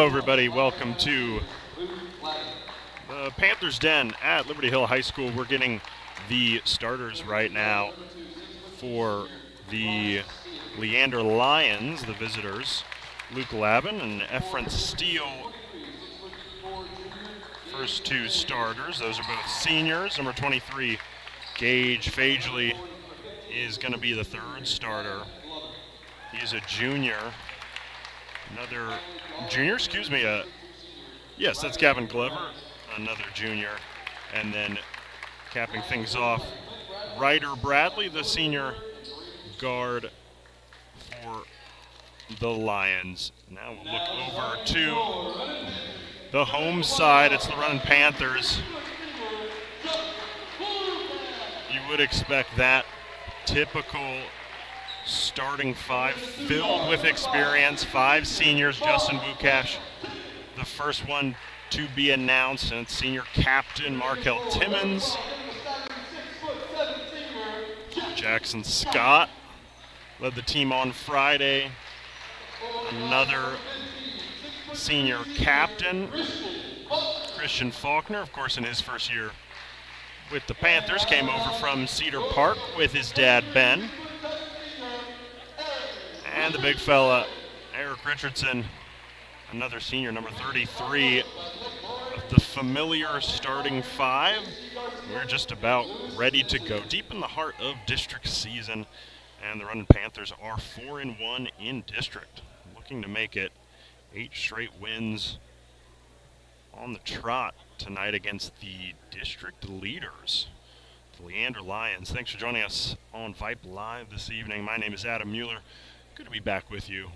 everybody. Welcome to the Panthers Den at Liberty Hill High School. We're getting the starters right now for the Leander Lions, the visitors. Luke Lavin and Efren Steele, first two starters. Those are both seniors. Number 23, Gage Fagely, is going to be the third starter. He is a junior. Another junior, yes, that's Gavin Glover, another junior. And then capping things off, Ryder Bradley, the senior guard for the Lions. Now we'll look over to the home side. It's the running Panthers. You would expect that typical starting five filled with experience. 5 seniors, Justin Bukash, the first one to be announced, and it's senior captain Markel Timmons. Jackson Scott led the team on Friday. Another senior captain, Christian Faulkner, of course in his first year with the Panthers, came over from Cedar Park with his dad Ben. And the big fella, Eric Richardson, another senior, number 33, the familiar starting 5. We're just about ready to go deep in the heart of district season, and the running Panthers are 4-1 in district, looking to make it 8 straight wins on the trot tonight against the district leaders, the Leander Lions. Thanks for joining us on Vype Live this evening. My name is Adam Mueller. Good to be back with you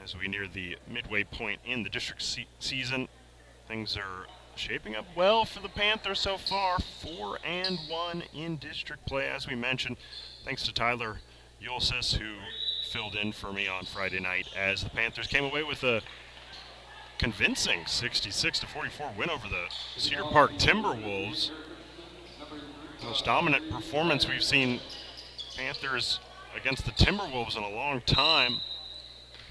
as we near the midway point in the district season. Things are shaping up well for the Panthers so far. 4-1 in district play, as we mentioned, thanks to Tyler Yulsis, who filled in for me on Friday night as the Panthers came away with a convincing 66-44 win over the Cedar Park Timberwolves. Most dominant performance we've seen Panthers against the Timberwolves in a long time.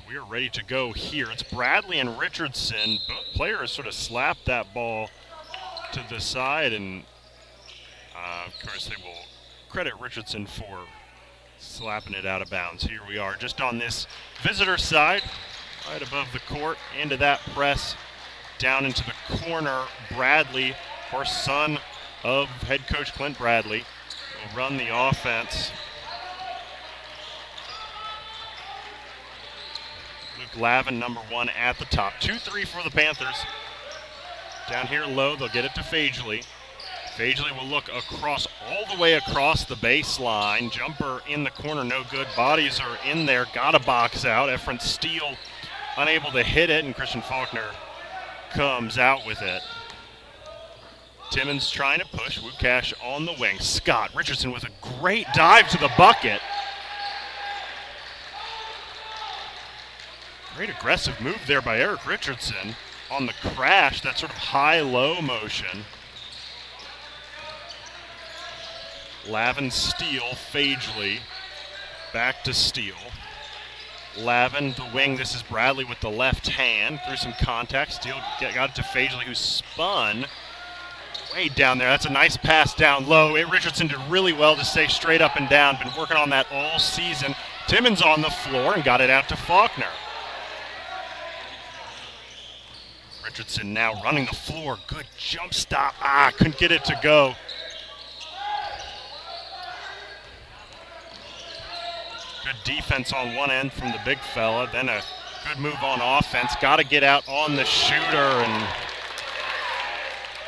We are ready to go here. It's Bradley and Richardson. Both players sort of slapped that ball to the side, and of course they will credit Richardson for slapping it out of bounds. Here we are just on this visitor side, right above the court, into that press, down into the corner. Bradley, of course son of head coach Clint Bradley, will run the offense. Luke Lavin, number 1 at the top. 2-3 for the Panthers. Down here low, they'll get it to Fagely. Fagely will look across, all the way across the baseline. Jumper in the corner, no good. Bodies are in there, got a box out. Efren Steele unable to hit it, and Christian Faulkner comes out with it. Timmons trying to push, Wukash on the wing. Scott Richardson with a great dive to the bucket. Great aggressive move there by Eric Richardson on the crash, that sort of high-low motion. Lavin, Steele, Fagely, back to Steele. Lavin, the wing, this is Bradley with the left hand, through some contact. Steele got it to Fagely, who spun way down there. That's a nice pass down low. Richardson did really well to stay straight up and down, been working on that all season. Timmons on the floor and got it out to Faulkner. Richardson now running the floor. Good jump stop. Couldn't get it to go. Good defense on one end from the big fella. Then a good move on offense. Got to get out on the shooter, and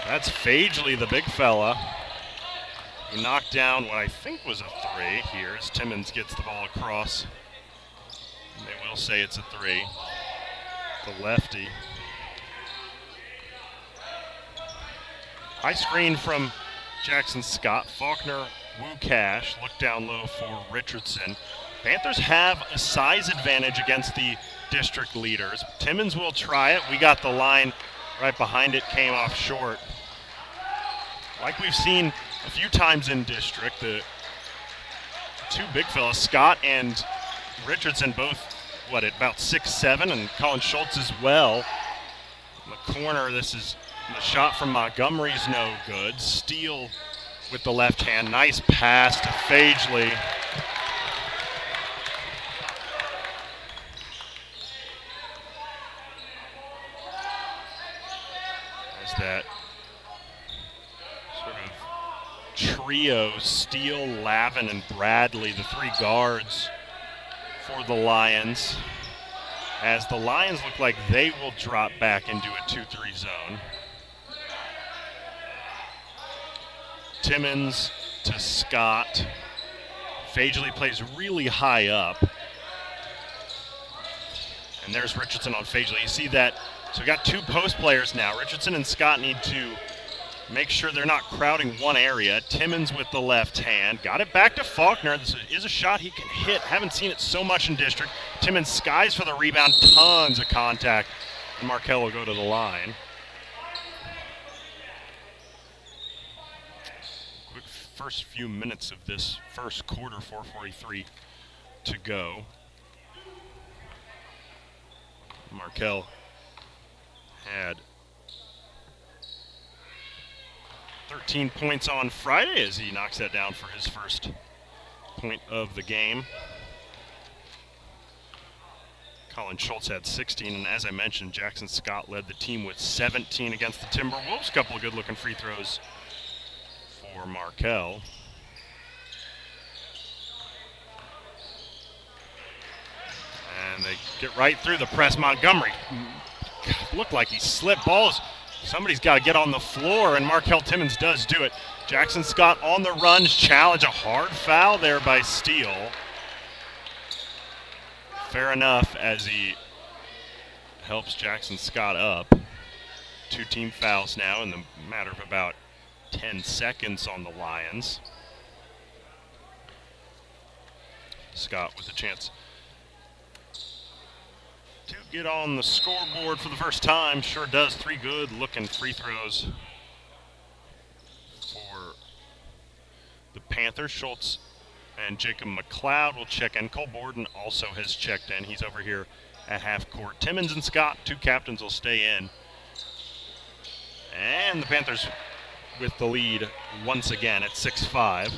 that's Fagely, the big fella. He knocked down what I think was a 3 here as Timmons gets the ball across. And they will say it's a 3. The lefty. High screen from Jackson Scott. Faulkner, Wukash, look down low for Richardson. Panthers have a size advantage against the district leaders. Timmons will try it. We got the line right behind it, came off short. Like we've seen a few times in district, the two big fellas, Scott and Richardson, both at about 6'7", and Colin Schultz as well. In the corner, this is the shot from Montgomery's no good. Steele with the left hand. Nice pass to Fagely. As that sort of trio, Steele, Lavin, and Bradley, the three guards for the Lions, as the Lions look like they will drop back into a 2-3 zone. Timmons to Scott. Fagely plays really high up. And there's Richardson on Fagely. You see that? So we got two post players now. Richardson and Scott need to make sure they're not crowding one area. Timmons with the left hand. Got it back to Faulkner. This is a shot he can hit. Haven't seen it so much in district. Timmons skies for the rebound. Tons of contact. And Markel will go to the line. Quick first few minutes of this first quarter, 4:43 to go. Markel had 13 points on Friday as he knocks that down for his first point of the game. Colin Schultz had 16, and as I mentioned, Jackson Scott led the team with 17 against the Timberwolves. A couple of good-looking free throws for Markel. And they get right through the press. Montgomery looked like he slipped balls. Somebody's got to get on the floor, and Markel Timmons does do it. Jackson Scott on the run, challenge, a hard foul there by Steele. Fair enough, as he helps Jackson Scott up. Two team fouls now in the matter of about 10 seconds on the Lions. Scott with a chance to get on the scoreboard for the first time. Sure does. Three good-looking free throws for the Panthers. Schultz and Jacob McLeod will check in. Cole Borden also has checked in. He's over here at half court. Timmons and Scott, two captains, will stay in. And the Panthers with the lead once again at 6-5.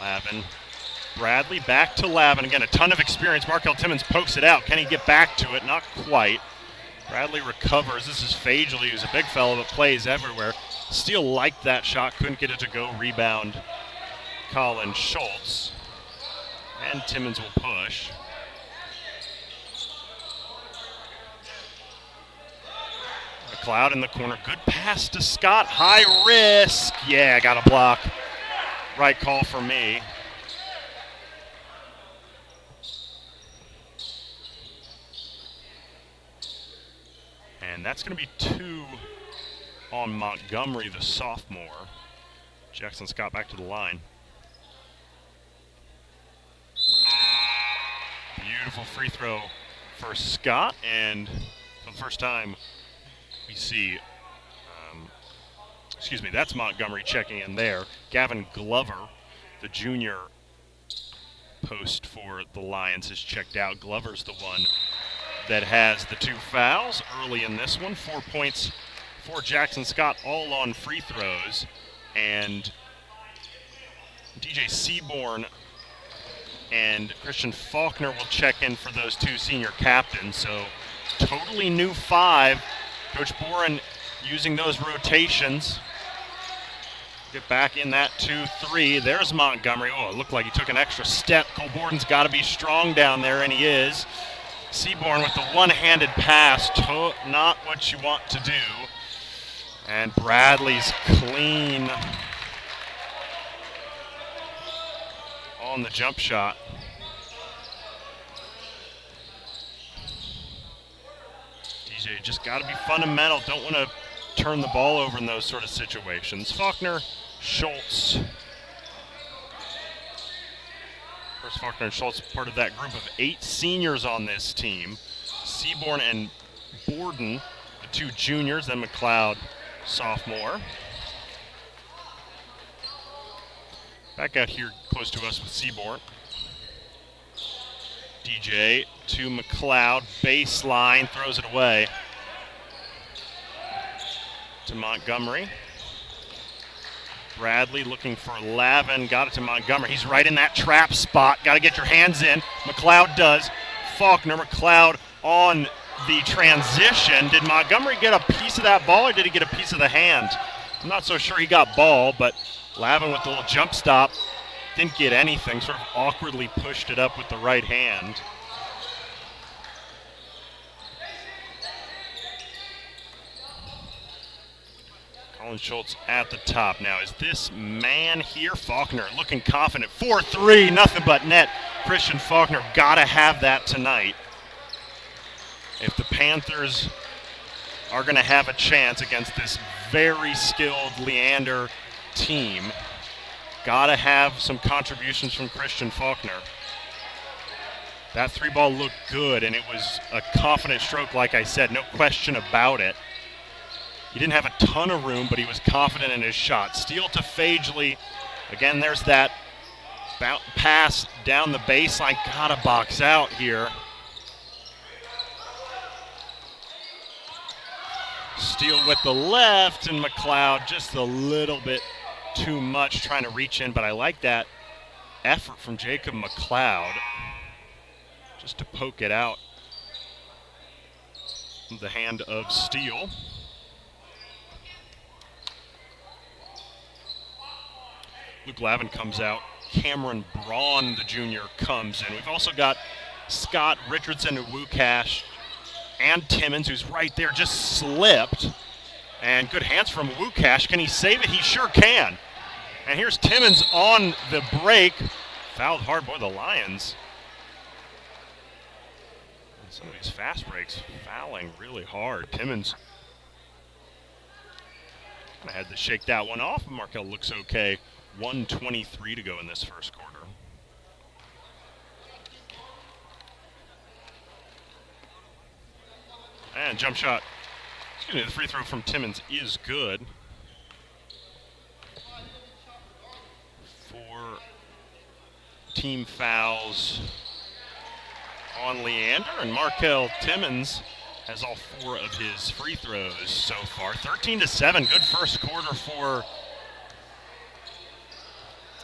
Lavin. Bradley back to Lavin. Again, a ton of experience. Markel Timmons pokes it out. Can he get back to it? Not quite. Bradley recovers. This is Fagely, who's a big fellow but plays everywhere. Steele liked that shot. Couldn't get it to go. Rebound Colin Schultz. And Timmons will push. McLeod in the corner. Good pass to Scott. High risk. Yeah, got a block. Right call for me. And that's going to be two on Montgomery, the sophomore. Jackson Scott back to the line. Beautiful free throw for Scott, and for the first time we see that's Montgomery checking in there. Gavin Glover, the junior post for the Lions, has checked out. Glover's the one that has the two fouls early in this one. 4 points for Jackson Scott, all on free throws. And DJ Seaborn and Christian Faulkner will check in for those two senior captains. So totally new five. Coach Boren using those rotations. Get back in that 2-3. There's Montgomery. Oh, it looked like he took an extra step. Cole Borden's got to be strong down there, and he is. Seaborn with the one-handed pass. Not what you want to do. And Bradley's clean on the jump shot. DJ just got to be fundamental. Don't want to turn the ball over in those sort of situations. Faulkner, Schultz. First, Faulkner and Schultz, part of that group of 8 seniors on this team. Seaborn and Borden, the two juniors, then McLeod, sophomore. Back out here close to us with Seaborn. DJ to McLeod, baseline, throws it away to Montgomery. Bradley looking for Lavin, got it to Montgomery. He's right in that trap spot. Got to get your hands in. McLeod does. Faulkner, McLeod on the transition. Did Montgomery get a piece of that ball or did he get a piece of the hand? I'm not so sure he got ball, but Lavin with the little jump stop didn't get anything, sort of awkwardly pushed it up with the right hand. Colin Schultz at the top now. Is this man here? Faulkner looking confident. 4-3, nothing but net. Christian Faulkner gotta have that tonight. If the Panthers are gonna have a chance against this very skilled Leander team, gotta have some contributions from Christian Faulkner. That 3-ball looked good, and it was a confident stroke, like I said, no question about it. He didn't have a ton of room, but he was confident in his shot. Steal to Fagely. Again, there's that pass down the baseline. Gotta box out here. Steal with the left, and McLeod just a little bit too much trying to reach in, but I like that effort from Jacob McLeod just to poke it out from the hand of Steele. Luke Lavin comes out. Cameron Braun, the junior, comes in. We've also got Scott Richardson, Wukash, and Timmons, who's right there, just slipped. And good hands from Wukash. Can he save it? He sure can. And here's Timmons on the break. Fouled hard. Boy, the Lions. Some of these fast breaks fouling really hard. Timmons kind of had to shake that one off. Markel looks okay. 1:23 to go in this first quarter. And jump shot. Excuse me, the free throw from Timmons is good. 4 team fouls on Leander, and Markel Timmons has all 4 of his free throws so far. 13-7, good first quarter for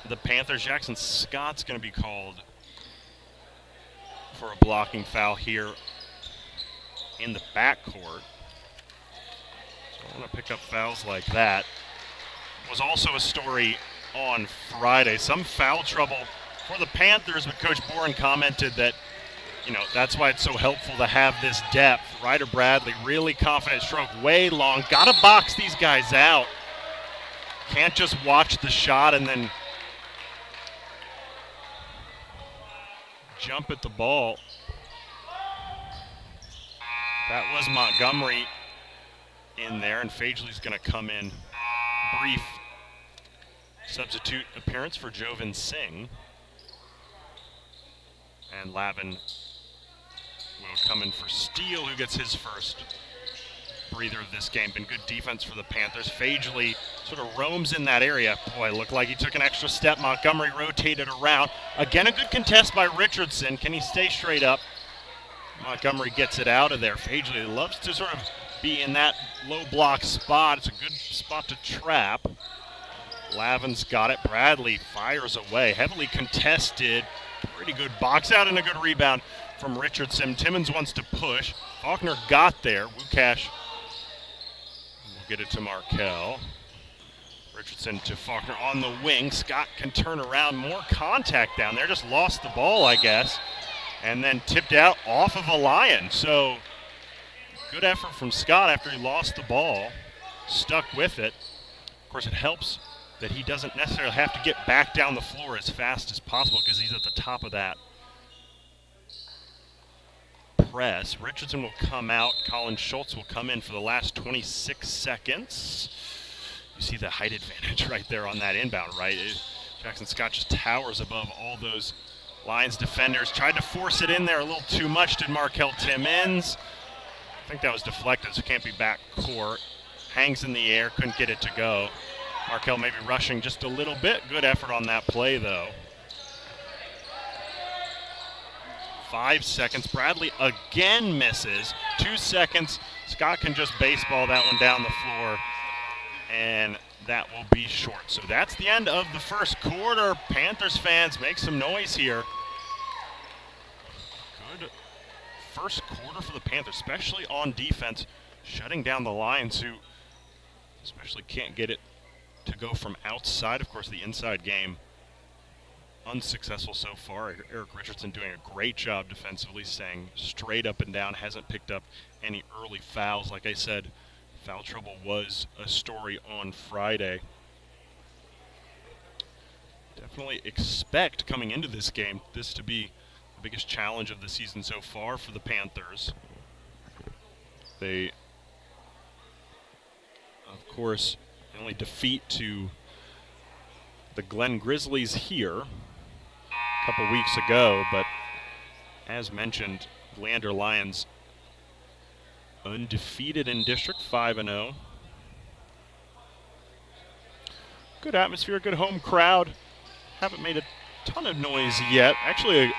the Panthers. Jackson Scott's going to be called for a blocking foul here in the backcourt. So I want to pick up fouls like that. Was also a story on Friday. Some foul trouble for the Panthers, but Coach Boren commented that, you know, that's why it's so helpful to have this depth. Ryder Bradley, really confident stroke, way long. Got to box these guys out. Can't just watch the shot and then jump at the ball. That was Montgomery in there, and Fagely's going to come in. Brief substitute appearance for Jovan Singh. And Lavin will come in for Steele, who gets his first breather of this game. Been good defense for the Panthers. Fagely sort of roams in that area. Boy, looked like he took an extra step. Montgomery rotated around. Again, a good contest by Richardson. Can he stay straight up? Montgomery gets it out of there. Fagely loves to sort of be in that low block spot. It's a good spot to trap. Lavin's got it. Bradley fires away. Heavily contested. Pretty good box out and a good rebound from Richardson. Timmons wants to push. Faulkner got there. Wukash will get it to Markel. Richardson to Faulkner on the wing. Scott can turn around. More contact down there. Just lost the ball, I guess. And then tipped out off of a Lion. So good effort from Scott after he lost the ball. Stuck with it. Of course, it helps that he doesn't necessarily have to get back down the floor as fast as possible because he's at the top of that press. Richardson will come out. Colin Schultz will come in for the last 26 seconds. You see the height advantage right there on that inbound, right? Jackson Scott just towers above all those Lions defenders. Tried to force it in there a little too much, did Markel Timmons. I think that was deflected, so it can't be back court. Hangs in the air, couldn't get it to go. Markel maybe rushing just a little bit. Good effort on that play, though. 5 seconds. Bradley again misses. 2 seconds. Scott can just baseball that one down the floor, and that will be short. So that's the end of the first quarter. Panthers fans, make some noise here. Good first quarter for the Panthers, especially on defense, shutting down the Lions, who especially can't get it to go from outside. Of course, the inside game unsuccessful so far. Eric Richardson doing a great job defensively, staying straight up and down, hasn't picked up any early fouls. Like I said, foul trouble was a story on Friday. Definitely expect coming into this game this to be the biggest challenge of the season so far for the Panthers. They, of course, the only defeat to the Glen Grizzlies here a couple weeks ago, but as mentioned, Leander Lions undefeated in district, 5-0. Good atmosphere, good home crowd. Haven't made a ton of noise yet. Actually,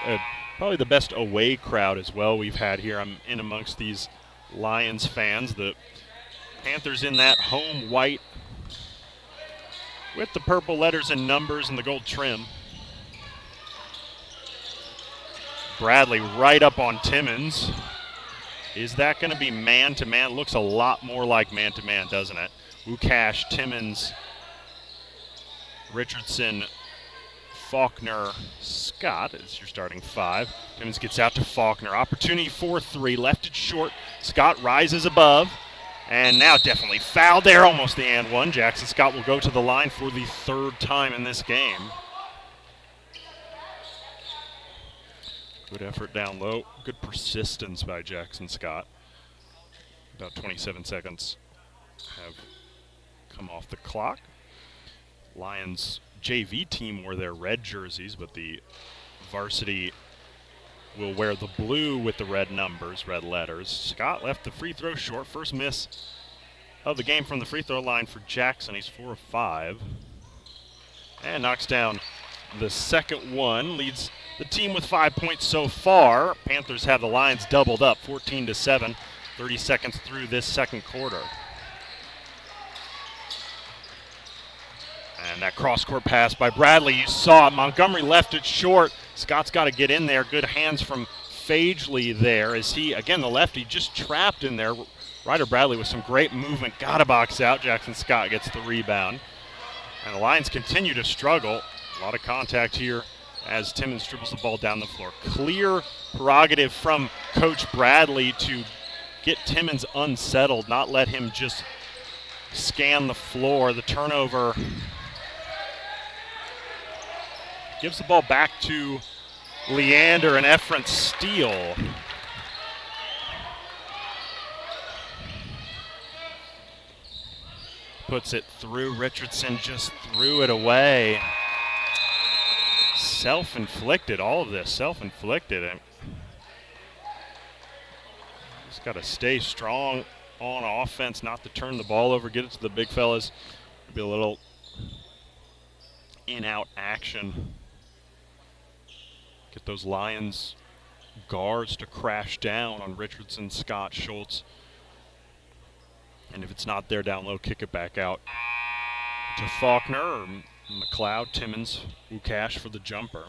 probably the best away crowd as well we've had here. I'm in amongst these Lions fans. The Panthers in that home white with the purple letters and numbers and the gold trim. Bradley right up on Timmons. Is that going to be man-to-man? Looks a lot more like man-to-man, doesn't it? Ukash, Timmons, Richardson, Faulkner, Scott is your starting 5. Timmons gets out to Faulkner. Opportunity for 3. Left it short. Scott rises above. And now definitely fouled there. Almost the and one. Jackson Scott will go to the line for the 3rd time in this game. Good effort down low. Good persistence by Jackson Scott. About 27 seconds have come off the clock. Lions JV team wore their red jerseys, but the varsity will wear the blue with the red numbers, red letters. Scott left the free throw short. First miss of the game from the free throw line for Jackson. He's 4 of 5. And knocks down the second one. Leads the team with 5 points so far. Panthers have the Lions doubled up, 14-7, 30 seconds through this second quarter. And that cross-court pass by Bradley, you saw it. Montgomery left it short. Scott's got to get in there. Good hands from Fagely there as he, again, the lefty just trapped in there. Ryder Bradley with some great movement. Got to box out. Jackson Scott gets the rebound. And the Lions continue to struggle. A lot of contact here as Timmons dribbles the ball down the floor. Clear prerogative from Coach Bradley to get Timmons unsettled, not let him just scan the floor. The turnover gives the ball back to Leander, and Efrant steal. Puts it through. Richardson just threw it away. Self-inflicted, all of this, self-inflicted. Just got to stay strong on offense, not to turn the ball over, get it to the big fellas. Be a little in-out action. Get those Lions guards to crash down on Richardson, Scott, Schultz. And if it's not there down low, kick it back out to Faulkner or McLeod, Timmons, Ukash for the jumper.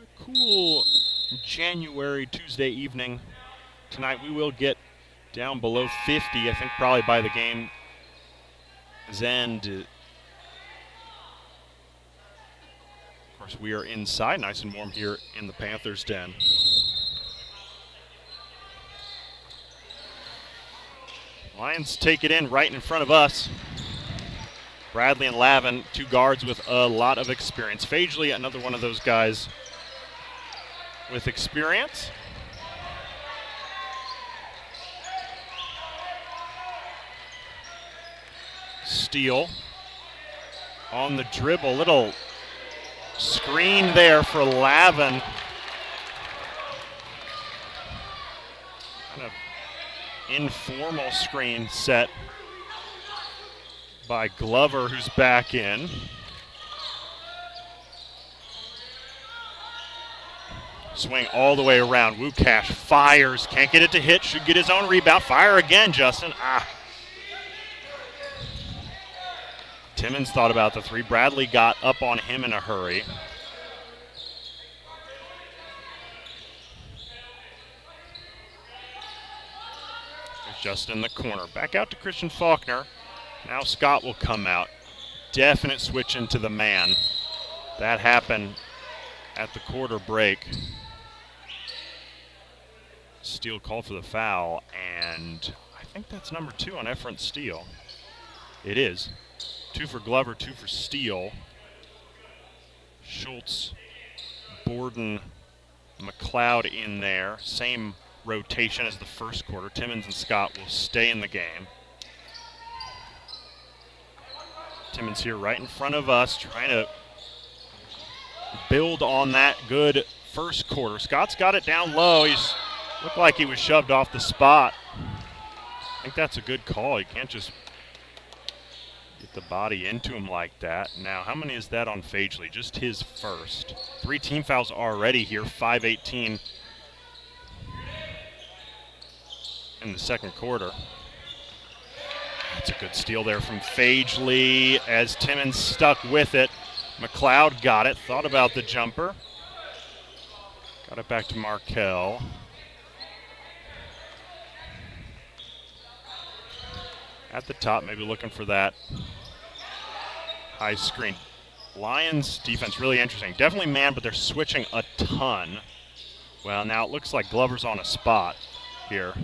A cool January Tuesday evening. Tonight we will get down below 50, I think probably by the game's end. Of course, we are inside, nice and warm here in the Panthers' den. Lions take it in right in front of us. Bradley and Lavin, 2 guards with a lot of experience. Fagely, another one of those guys with experience. Steele on the dribble. Little screen there for Lavin. Kind of informal screen set by Glover, who's back in. Swing all the way around. Wukash fires, can't get it to hit, should get his own rebound. Fire again, Justin. Timmons thought about the three. Bradley got up on him in a hurry. Just in the corner. Back out to Christian Faulkner. Now Scott will come out. Definite switch into the man. That happened at the quarter break. Steele called for the foul, and I think that's number 2 on Efront Steele. It is. 2 for Glover, 2 for Steele. Schultz, Borden, McLeod in there. Same rotation as the first quarter. Timmons and Scott will stay in the game. Timmons here right in front of us, trying to build on that good first quarter. Scott's got it down low. He's looked like he was shoved off the spot. I think that's a good call. You can't just get the body into him like that. Now, how many is that on Fagely? Just his first. 3 team fouls already here, 5:18 in the second quarter. That's a good steal there from Fagely as Timmons stuck with it. McLeod got it, thought about the jumper. Got it back to Markel. At the top, maybe looking for that high screen. Lions defense really interesting. Definitely man, but they're switching a ton. Well, now it looks like Glover's on a spot here.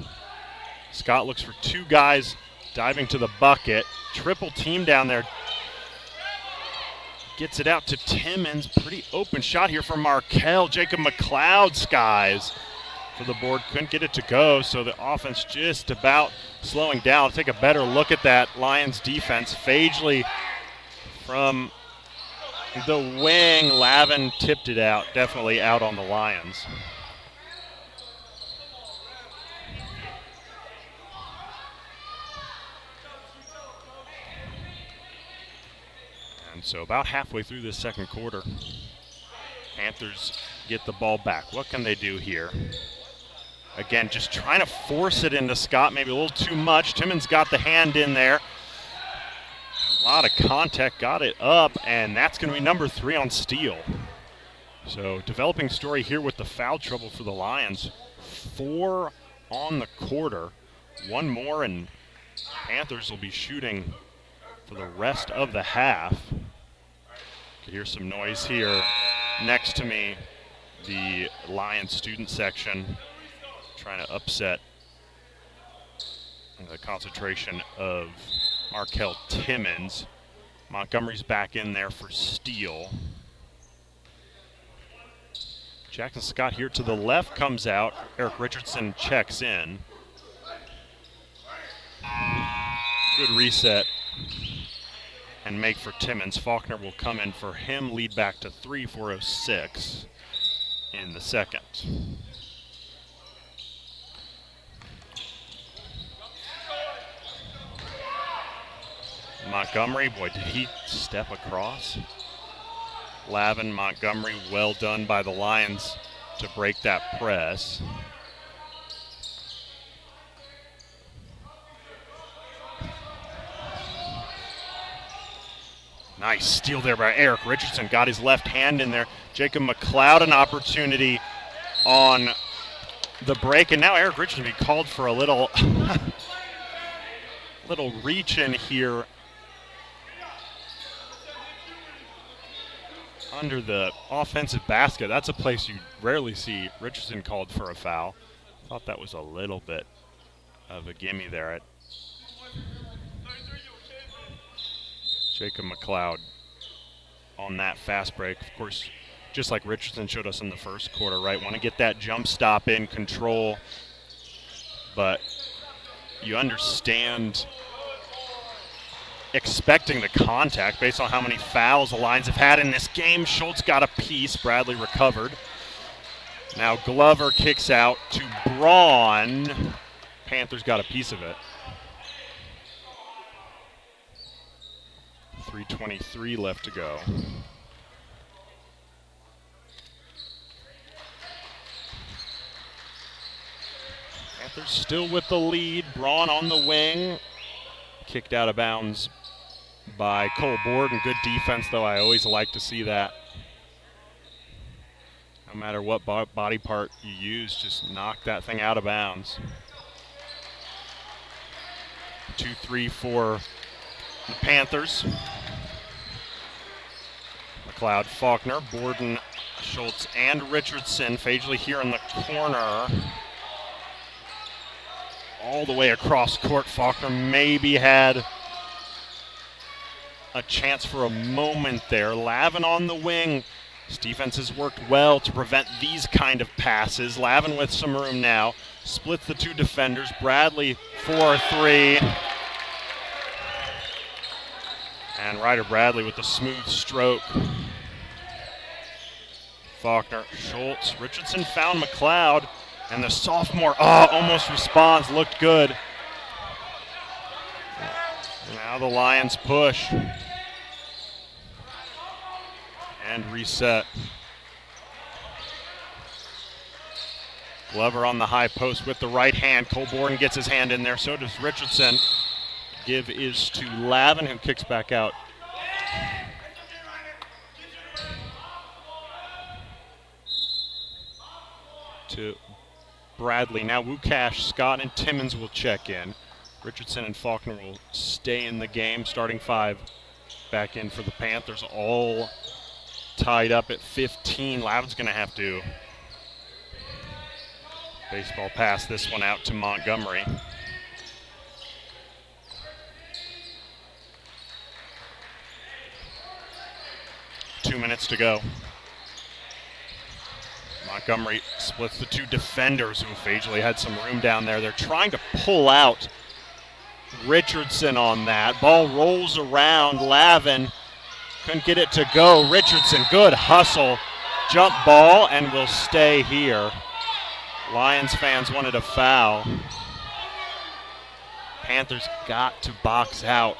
Scott looks for 2 guys diving to the bucket. Triple team down there. Gets it out to Timmons. Pretty open shot here from Markel. Jacob McLeod skies for the board. Couldn't get it to go, so the offense just about slowing down. Take a better look at that Lions defense. Fagely from the wing. Lavin tipped it out. Definitely out on the Lions. And so about halfway through this second quarter, Panthers get the ball back. What can they do here? Again, just trying to force it into Scott, maybe a little too much. Timmons got the hand in there. A lot of contact, got it up, and that's going to be number 3 on Steele. So developing story here with the foul trouble for the Lions. 4 on the quarter. 1 more, and Panthers will be shooting for the rest of the half. Could hear some noise here next to me. The Lions student section trying to upset the concentration of Markel Timmons. Montgomery's back in there for Steele. Jackson Scott here to the left comes out. Eric Richardson checks in. Good reset and make for Timmons. Faulkner will come in for him, lead back to 3, 4:06 in the second. Montgomery, boy, did he step across? Lavin, Montgomery, well done by the Lions to break that press. Nice steal there by Eric Richardson. Got his left hand in there. Jacob McLeod an opportunity on the break. And now Eric Richardson be called for a little, little reach in here under the offensive basket. That's a place you rarely see Richardson called for a foul. Thought that was a little bit of a gimme there. Jacob McLeod on that fast break. Of course, just like Richardson showed us in the first quarter, right? Want to get that jump stop in control, but you understand expecting the contact based on how many fouls the Lions have had in this game. Schultz got a piece. Bradley recovered. Now Glover kicks out to Braun. Panthers got a piece of it. 3:23 left to go. Panthers still with the lead. Braun on the wing. Kicked out of bounds by Cole Borden. Good defense, though. I always like to see that. No matter what body part you use, just knock that thing out of bounds. 2-3 for the Panthers. McLeod, Faulkner, Borden, Schultz, and Richardson. Fagely here in the corner. All the way across court. Faulkner maybe had a chance for a moment there. Lavin on the wing. His defense has worked well to prevent these kind of passes. Lavin with some room now. Splits the two defenders. Bradley 4-3. And Ryder Bradley with the smooth stroke. Faulkner, Schultz, Richardson found McLeod. And the sophomore, almost responds, looked good. Now the Lions push. And reset. Glover on the high post with the right hand. Cole Borden gets his hand in there, so does Richardson. Give is to Lavin, who kicks back out. To Bradley. Now Wukash, Scott, and Timmons will check in. Richardson and Faulkner will stay in the game. Starting five back in for the Panthers. All tied up at 15. Lavin's going to have to baseball pass this one out to Montgomery. Two minutes to go. Montgomery splits the two defenders who Fagely had some room down there. They're trying to pull out Richardson on that. Ball rolls around. Lavin couldn't get it to go. Richardson, good hustle. Jump ball and will stay here. Lions fans wanted a foul. Panthers got to box out.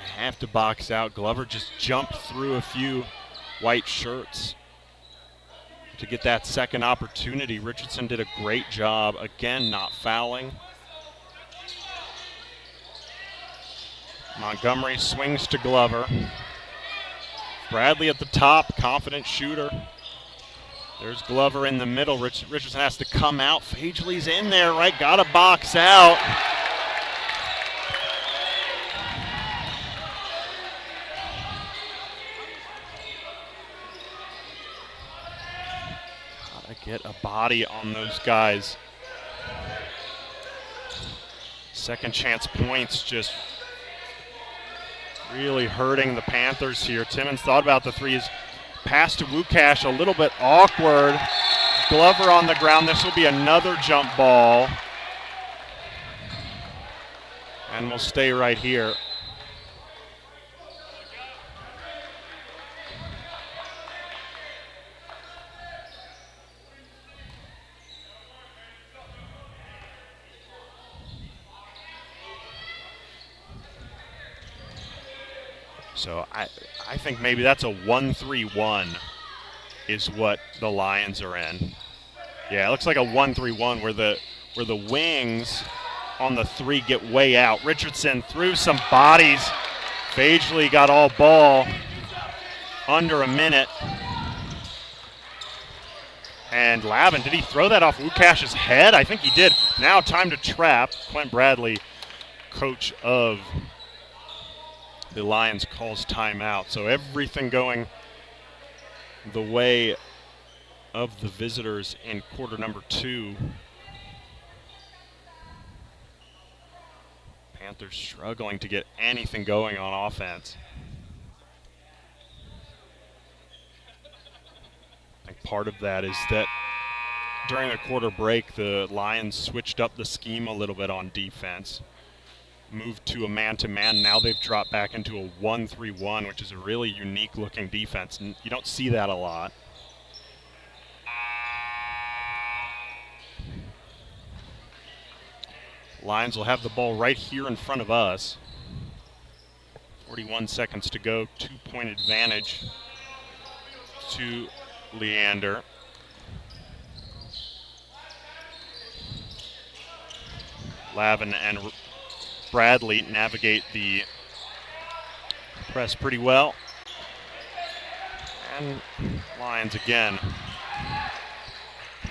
They have to box out. Glover just jumped through a few white shirts to get that second opportunity. Richardson did a great job, again, not fouling. Montgomery swings to Glover. Bradley at the top, confident shooter. There's Glover in the middle. Richardson has to come out. Fagely's in there, right? Got to box out. Got to get a body on those guys. Second chance points just really hurting the Panthers here. Timmons thought about the threes. Pass to Wukash, a little bit awkward. Glover on the ground. This will be another jump ball. And we'll stay right here. So I think maybe that's a 1-3-1 is what the Lions are in. Yeah, it looks like a 1-3-1 where the wings on the three get way out. Richardson threw some bodies. Fagely got all ball under a minute. And Lavin, did he throw that off Wukash's head? I think he did. Now time to trap. Clint Bradley, coach of the Lions, calls timeout. So everything going the way of the visitors in quarter number 2. Panthers struggling to get anything going on offense. I think part of that is that during the quarter break, the Lions switched up the scheme a little bit on defense. Moved to a man-to-man. Now they've dropped back into a 1-3-1, which is a really unique-looking defense. And you don't see that a lot. Lions will have the ball right here in front of us. 41 seconds to go. 2-point advantage to Leander. Lavin and Bradley navigate the press pretty well. And Lions again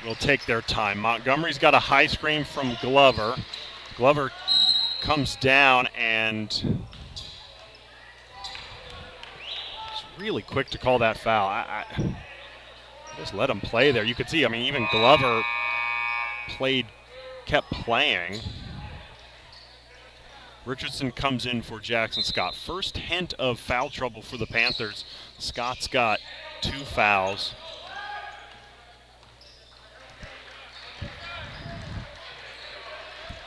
will take their time. Montgomery's got a high screen from Glover. Glover comes down and it's really quick to call that foul. I just let him play there. You could see, I mean, even Glover kept playing. Richardson comes in for Jackson Scott. First hint of foul trouble for the Panthers. Scott's got 2 fouls.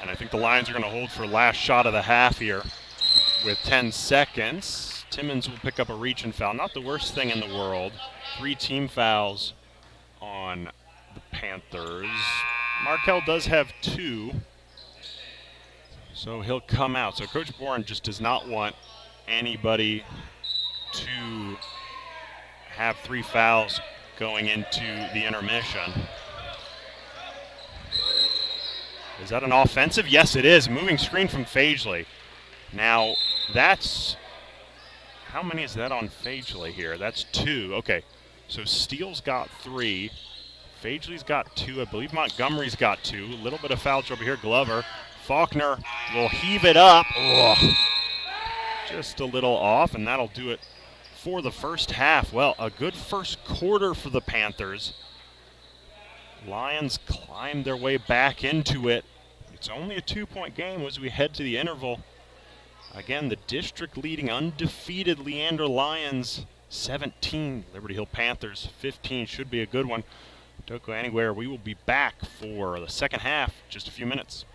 And I think the Lions are going to hold for last shot of the half here with 10 seconds. Timmons will pick up a reach and foul. Not the worst thing in the world. 3 team fouls on the Panthers. Markell does have 2. So he'll come out. So Coach Bourne just does not want anybody to have 3 fouls going into the intermission. Is that an offensive? Yes, it is. Moving screen from Fagely. Now, that's... How many is that on Fagely here? That's 2. Okay, so Steele's got 3. Fagely's got 2. I believe Montgomery's got 2. A little bit of foul trouble here. Glover. Faulkner will heave it up. Ugh. Just a little off, and that'll do it for the first half. Well, a good first quarter for the Panthers. Lions climb their way back into it. It's only a 2-point game as we head to the interval. Again, the district-leading undefeated Leander Lions, 17. Liberty Hill Panthers, 15. Should be a good one. Don't go anywhere. We will be back for the second half, just a few minutes.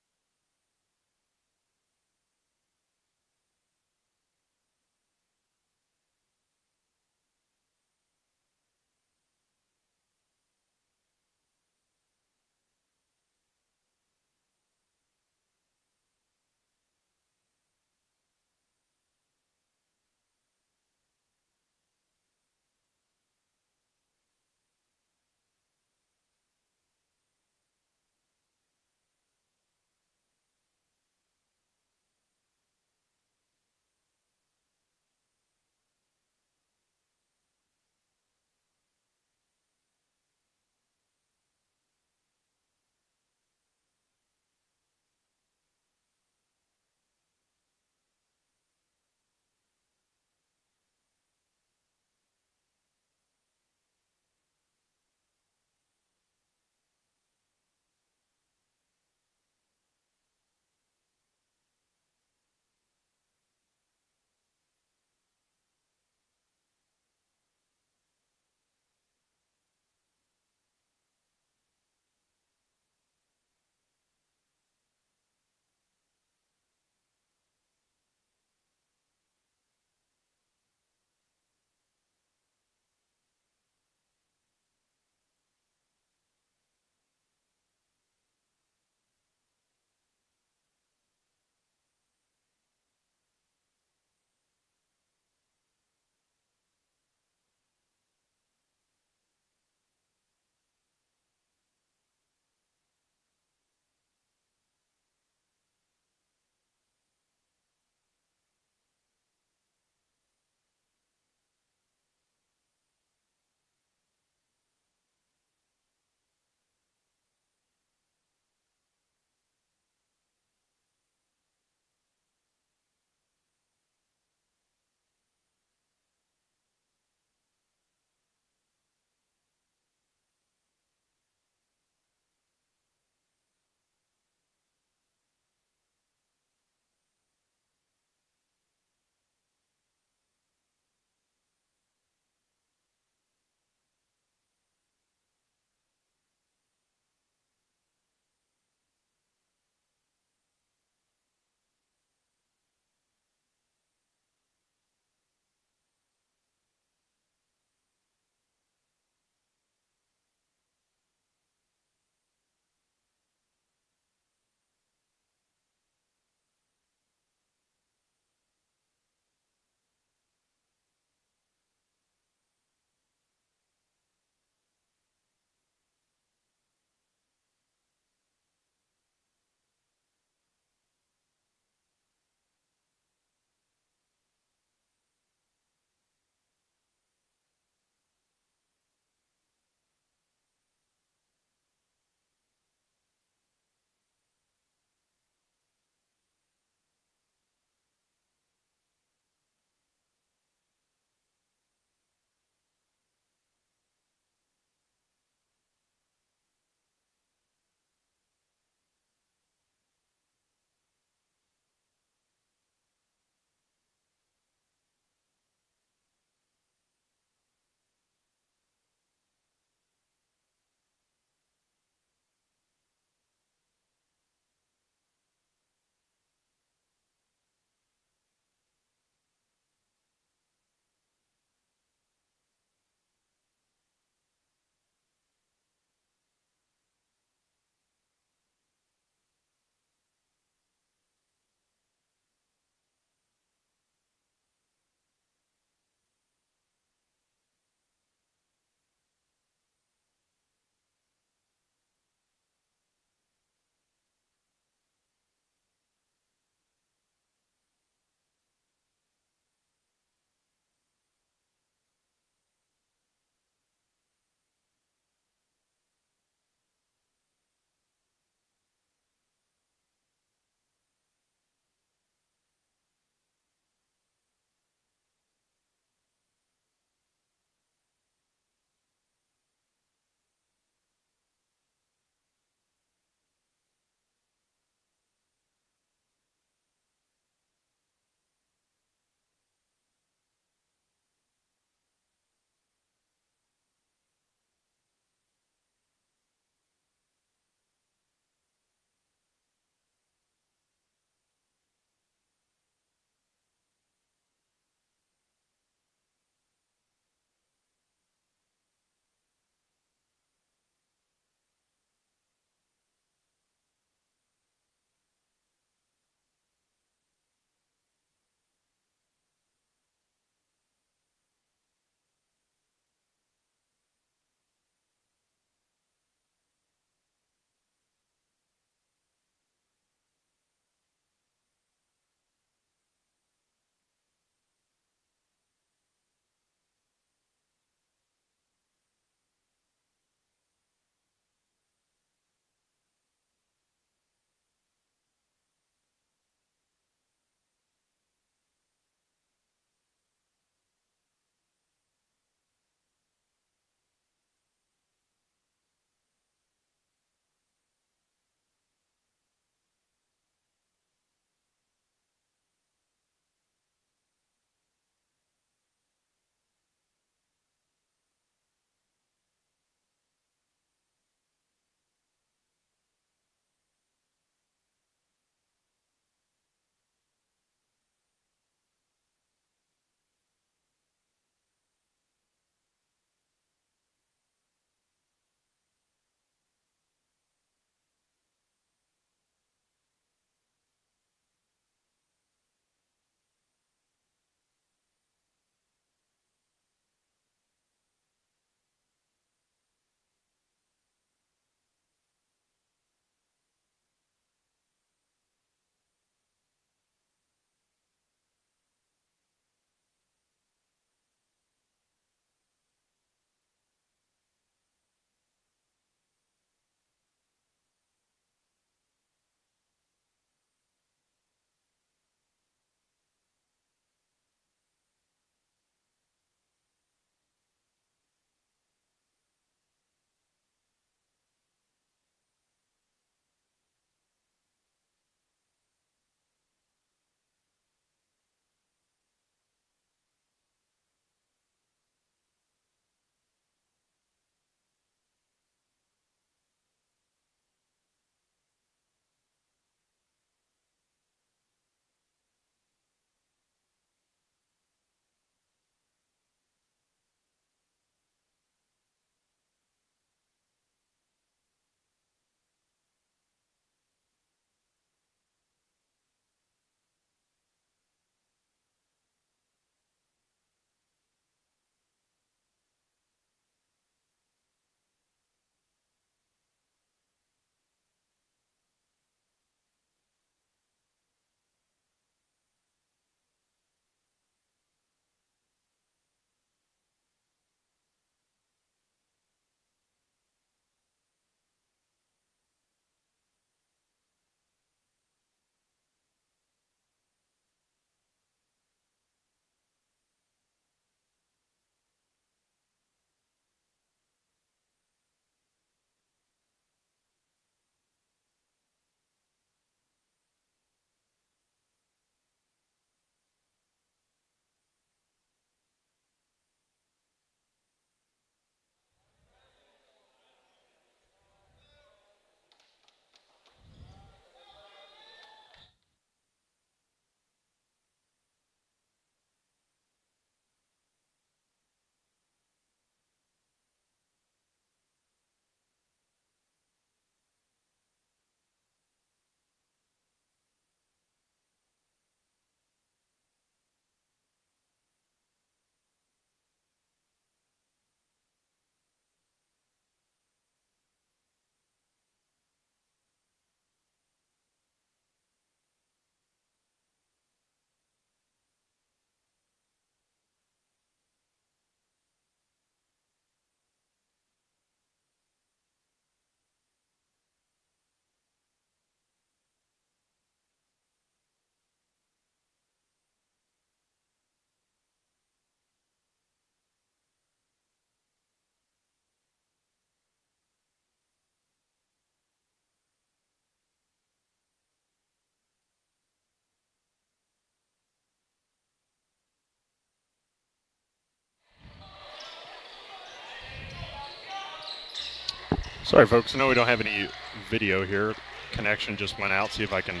Sorry, folks. I know we don't have any video here. Connection just went out. See if I can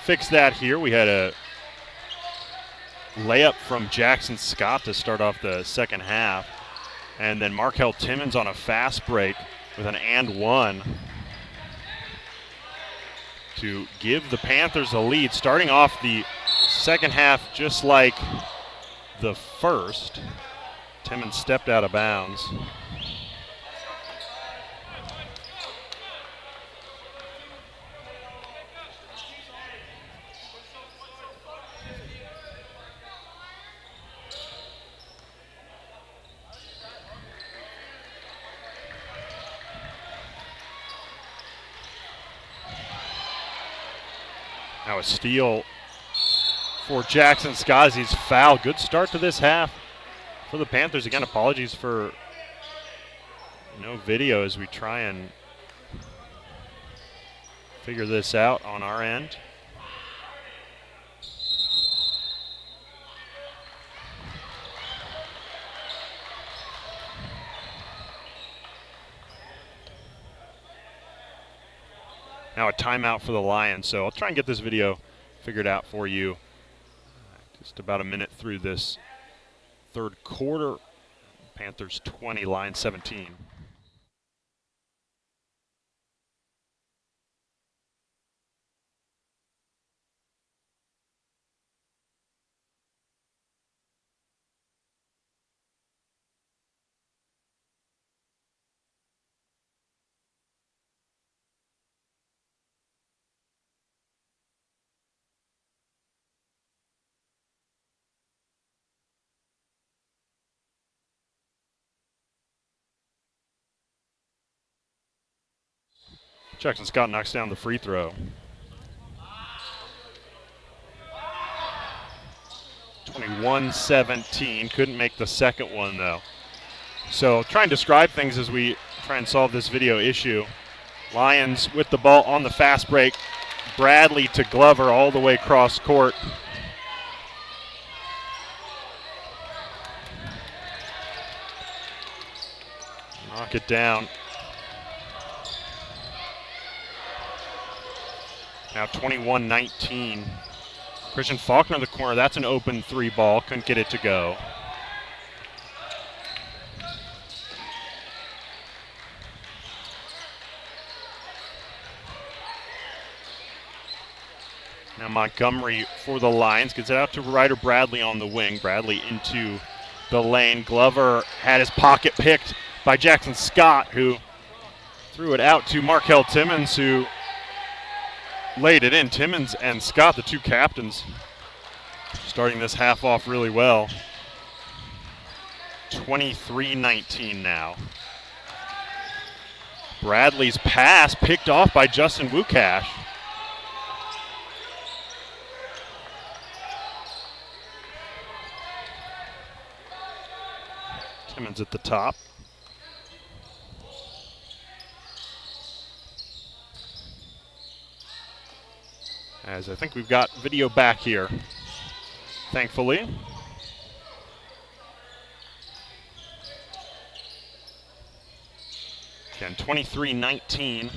fix that here. We had a layup from Jackson Scott to start off the second half. And then Markel Timmons on a fast break with an and one to give the Panthers a lead. Starting off the second half just like the first. Timmons stepped out of bounds. Now a steal for Jackson Scott. He's fouled. Good start to this half for the Panthers. Again, apologies for no video as we try and figure this out on our end. Now a timeout for the Lions, so I'll try and get this video figured out for you. Just about a minute through this third quarter. Panthers 20, Lions 17. Jackson Scott knocks down the free throw. 21-17. Couldn't make the second one, though. So try and describe things as we try and solve this video issue. Lions with the ball on the fast break. Bradley to Glover all the way across court. Knock it down. Now 21-19. Christian Faulkner in the corner. That's an open three ball. Couldn't get it to go. Now Montgomery for the Lions. Gets it out to Ryder Bradley on the wing. Bradley into the lane. Glover had his pocket picked by Jackson Scott, who threw it out to Markel Timmons, who laid it in. Timmons and Scott, the two captains, starting this half off really well. 23-19 now. Bradley's pass picked off by Justin Wukash. Timmons at the top. As I think we've got video back here, thankfully. Again, 23-19.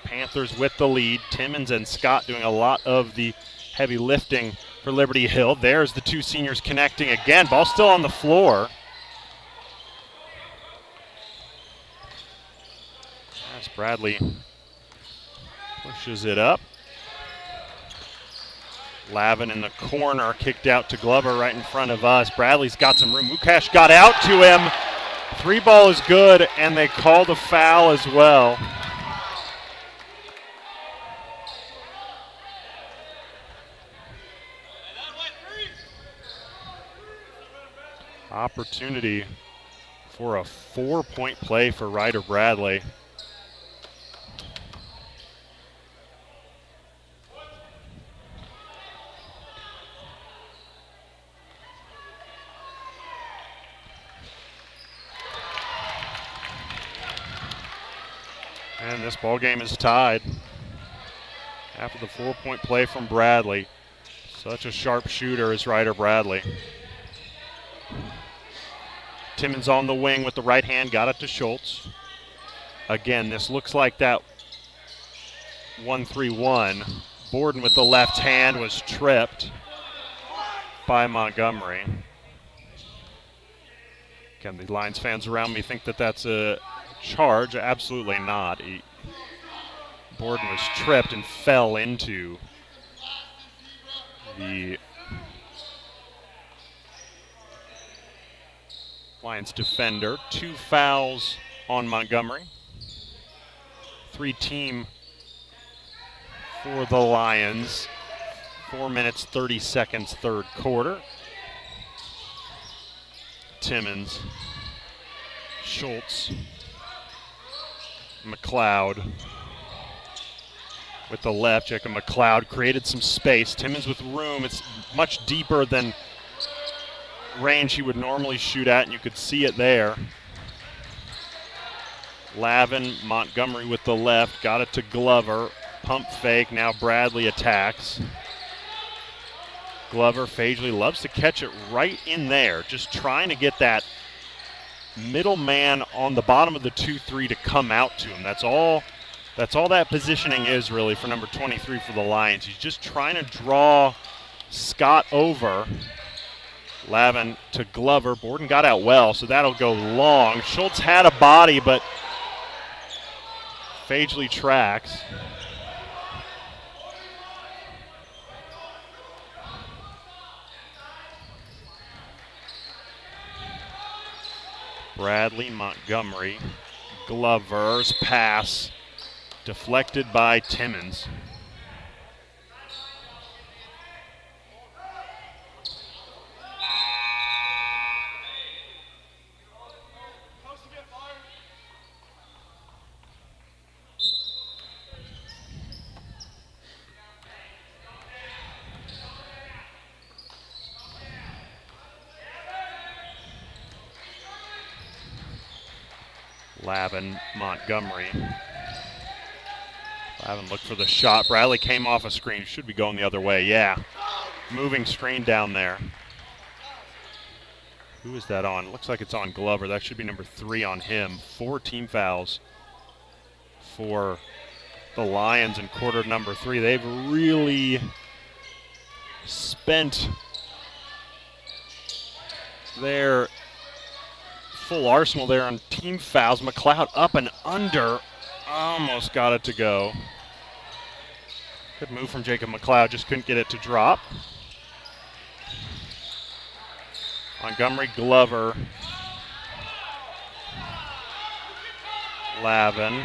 Panthers with the lead. Timmons and Scott doing a lot of the heavy lifting for Liberty Hill. There's the two seniors connecting again. Ball still on the floor. As Bradley pushes it up. Lavin in the corner, kicked out to Glover right in front of us. Bradley's got some room. Wukash got out to him. Three ball is good, and they called a foul as well. Opportunity for a 4-point play for Ryder Bradley. And this ball game is tied after the 4-point play from Bradley. Such a sharp shooter is Ryder Bradley. Timmons on the wing with the right hand, got it to Schultz. Again, this looks like that 1-3-1. Borden with the left hand was tripped by Montgomery. Again, the Lions fans around me think that that's a charge. Absolutely not. Borden was tripped and fell into the Lions defender. 2 fouls on Montgomery. 3 team for the Lions. 4 minutes, 30 seconds, third quarter. Timmons, Schultz, McLeod with the left. Jacob McLeod created some space. Timmons with room. It's much deeper than range he would normally shoot at, and you could see it there. Lavin, Montgomery with the left, got it to Glover. Pump fake, now Bradley attacks. Glover, Fagely loves to catch it right in there, just trying to get that middle man on the bottom of the 2-3 to come out to him. That's all that positioning is really for number 23 for the Lions. He's just trying to draw Scott over. Lavin to Glover. Borden got out well, so that'll go long. Schultz had a body, but Fagely tracks. Bradley, Montgomery, Glover's pass deflected by Timmons. Lavin, Montgomery. Lavin looked for the shot. Bradley came off a screen. Should be going the other way. Yeah. Moving screen down there. Who is that on? Looks like it's on Glover. That should be number 3 on him. 4 team fouls for the Lions in quarter number 3. They've really spent their full arsenal there on team fouls. McLeod up and under. Almost got it to go. Good move from Jacob McLeod. Just couldn't get it to drop. Montgomery, Glover. Lavin.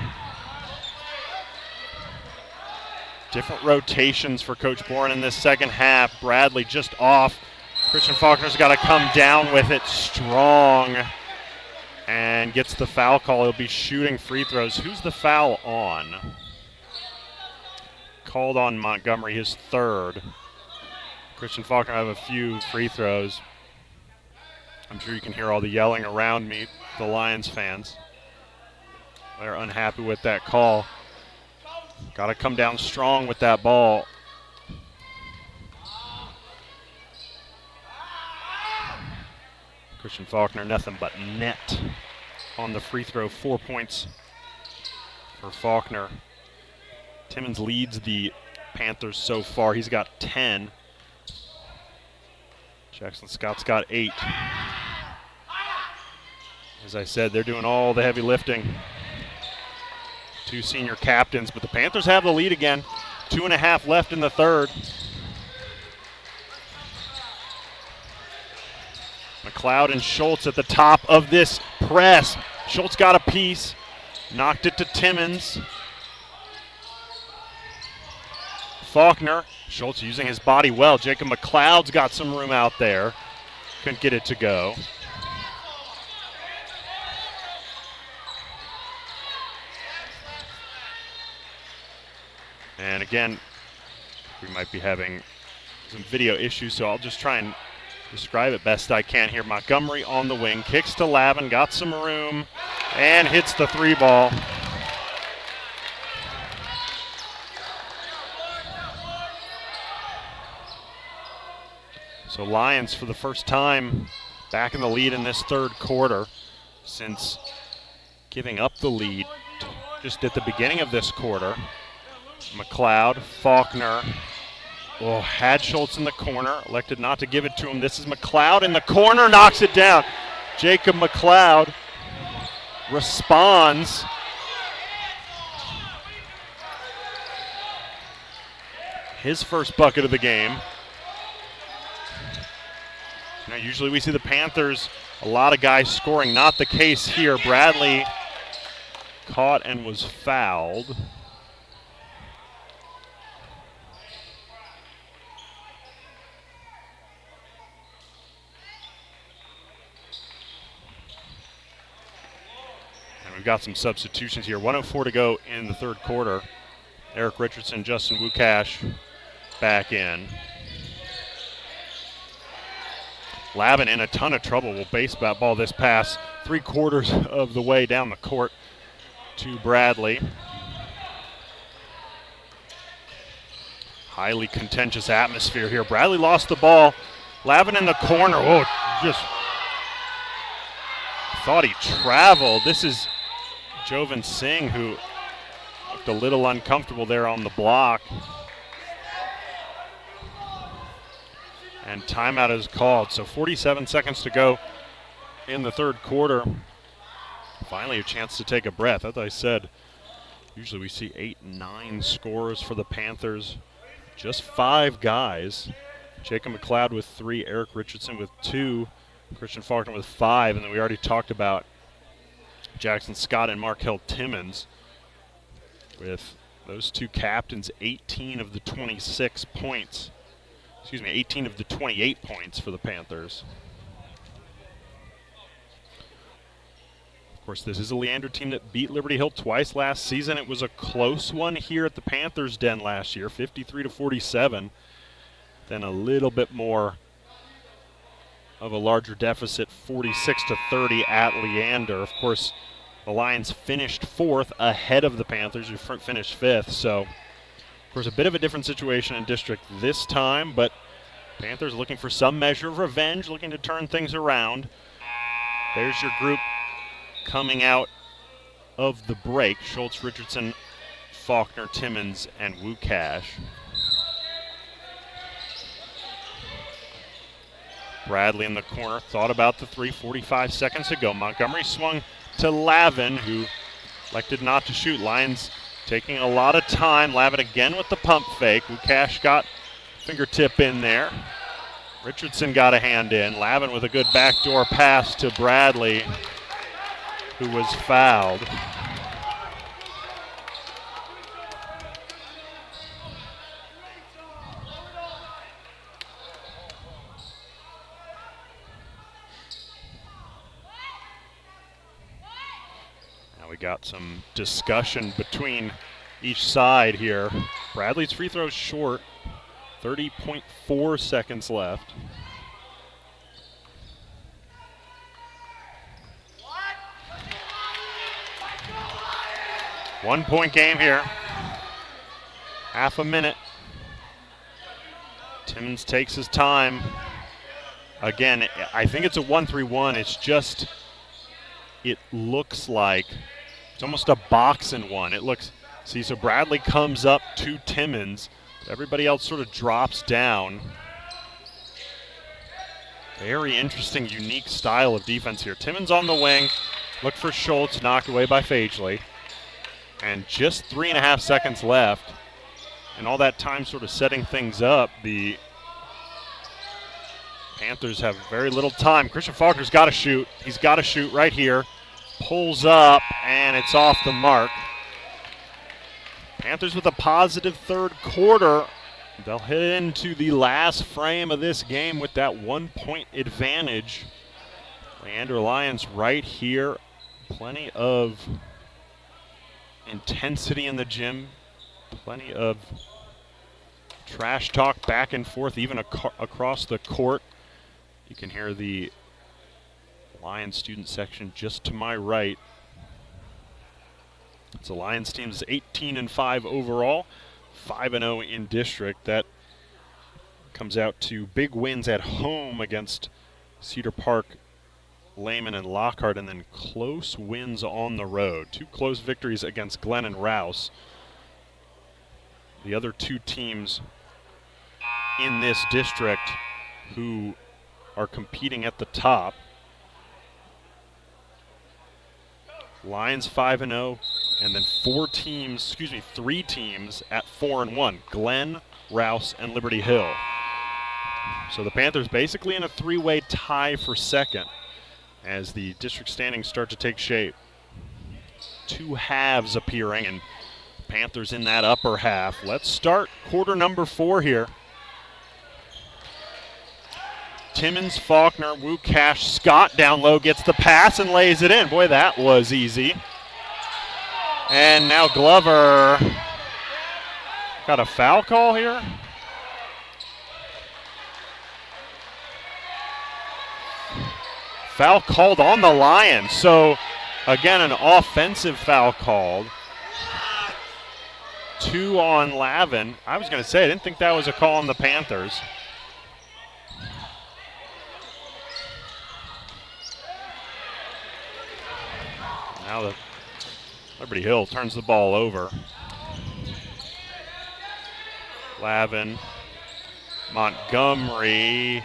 Different rotations for Coach Boren in this second half. Bradley just off. Christian Faulkner's got to come down with it strong and gets the foul call. He'll be shooting free throws. Who's the foul on? Called on Montgomery, his 3rd. Christian Faulkner have a few free throws. I'm sure you can hear all the yelling around me, the Lions fans. They're unhappy with that call. Got to come down strong with that ball. Christian Faulkner, nothing but net on the free throw. 4 points for Faulkner. Timmons leads the Panthers so far. He's got 10. Jackson Scott's got 8. As I said, they're doing all the heavy lifting. 2 senior captains, but the Panthers have the lead again. 2.5 left in the third. McLeod and Schultz at the top of this press. Schultz got a piece, knocked it to Timmons. Faulkner, Schultz using his body well. Jacob McLeod's got some room out there. Couldn't get it to go. And again, we might be having some video issues, so I'll just try and describe it best I can here. Montgomery on the wing, kicks to Lavin, got some room, and hits the 3 ball. So Lions for the first time back in the lead in this third quarter since giving up the lead just at the beginning of this quarter. McLeod, Faulkner, had Schultz in the corner, elected not to give it to him. This is McLeod in the corner, knocks it down. Jacob McLeod responds. His first bucket of the game. Now, usually we see the Panthers, a lot of guys scoring. Not the case here. Bradley caught and was fouled. And we've got some substitutions here. 1:04 to go in the third quarter. Eric Richardson, Justin Wukash back in. Lavin in a ton of trouble. Will baseball this pass 3/4 of the way down the court to Bradley. Highly contentious atmosphere here. Bradley lost the ball. Lavin in the corner. Just thought he traveled. This is Jovan Singh, who looked a little uncomfortable there on the block. And timeout is called. So 47 seconds to go in the third quarter. Finally a chance to take a breath. As I said, usually we see 8, 9 scores for the Panthers. Just 5 guys. Jacob McLeod with 3, Eric Richardson with 2, Christian Faulkner with 5, and then we already talked about Jackson Scott and Markel Timmons with those 2 captains, 18 of the 26 points. 18 of the 28 points for the Panthers. Of course, this is a Leander team that beat Liberty Hill twice last season. It was a close one here at the Panthers' Den last year, 53-47. Then a little bit more of a larger deficit, 46-30 at Leander. Of course, the Lions finished 4th ahead of the Panthers, who finished 5th. So, of course, a bit of a different situation in district this time, but Panthers looking for some measure of revenge, looking to turn things around. There's your group coming out of the break. Schultz, Richardson, Faulkner, Timmons, and Wukash. Bradley in the corner, thought about the 3, 45 seconds ago. Montgomery swung to Lavin, who elected not to shoot. Lions taking a lot of time. Lavin again with the pump fake. Wukash got fingertip in there. Richardson got a hand in. Lavin with a good backdoor pass to Bradley, who was fouled. Now we got some discussion between each side here. Bradley's free throw's short. 30.4 seconds left. One-point game here. Half a minute. Timmons takes his time. Again, I think it's a 1-3-1. It's just, it looks like it's almost a boxing one. It looks, see, so Bradley comes up to Timmons. Everybody else sort of drops down. Very interesting, unique style of defense here. Timmons on the wing. Look for Schultz, knocked away by Fagely. And just 3.5 seconds left. And all that time sort of setting things up. The Panthers have very little time. Christian Faulkner's got to shoot. He's got to shoot right here. Pulls up, and it's off the mark. Panthers with a positive third quarter. They'll head into the last frame of this game with that 1-point advantage. Leander Lions right here. Plenty of intensity in the gym. Plenty of trash talk back and forth, even across the court. You can hear the Lions student section just to my right. It's the Lions team is 18-5 overall, 5-0 in district. That comes out to big wins at home against Cedar Park Lehman and Lockhart, and then close wins on the road. 2 close victories against Glenn and Rouse. The other 2 teams in this district who are competing at the top. Lions 5-0, and then 3 teams at 4-1. Glenn, Rouse, and Liberty Hill. So the Panthers basically in a 3-way tie for second as the district standings start to take shape. 2 halves appearing, and Panthers in that upper half. Let's start quarter number 4 here. Timmons, Faulkner, Wu Cash, Scott down low gets the pass and lays it in. Boy, that was easy. And now Glover got a foul call here. Foul called on the Lions. So, again, an offensive foul called. 2 on Lavin. I was going to say, I didn't think that was a call on the Panthers. Now the Liberty Hill turns the ball over. Lavin, Montgomery.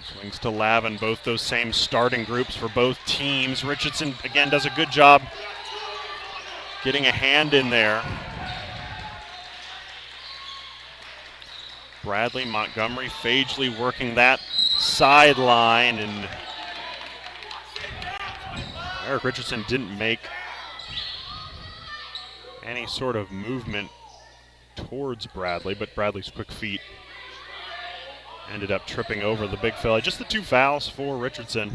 Swings to Lavin, both those same starting groups for both teams. Richardson, again, does a good job getting a hand in there. Bradley, Montgomery, Fagely working that sideline, and Eric Richardson didn't make any sort of movement towards Bradley, but Bradley's quick feet ended up tripping over the big fella. Just the 2 fouls for Richardson.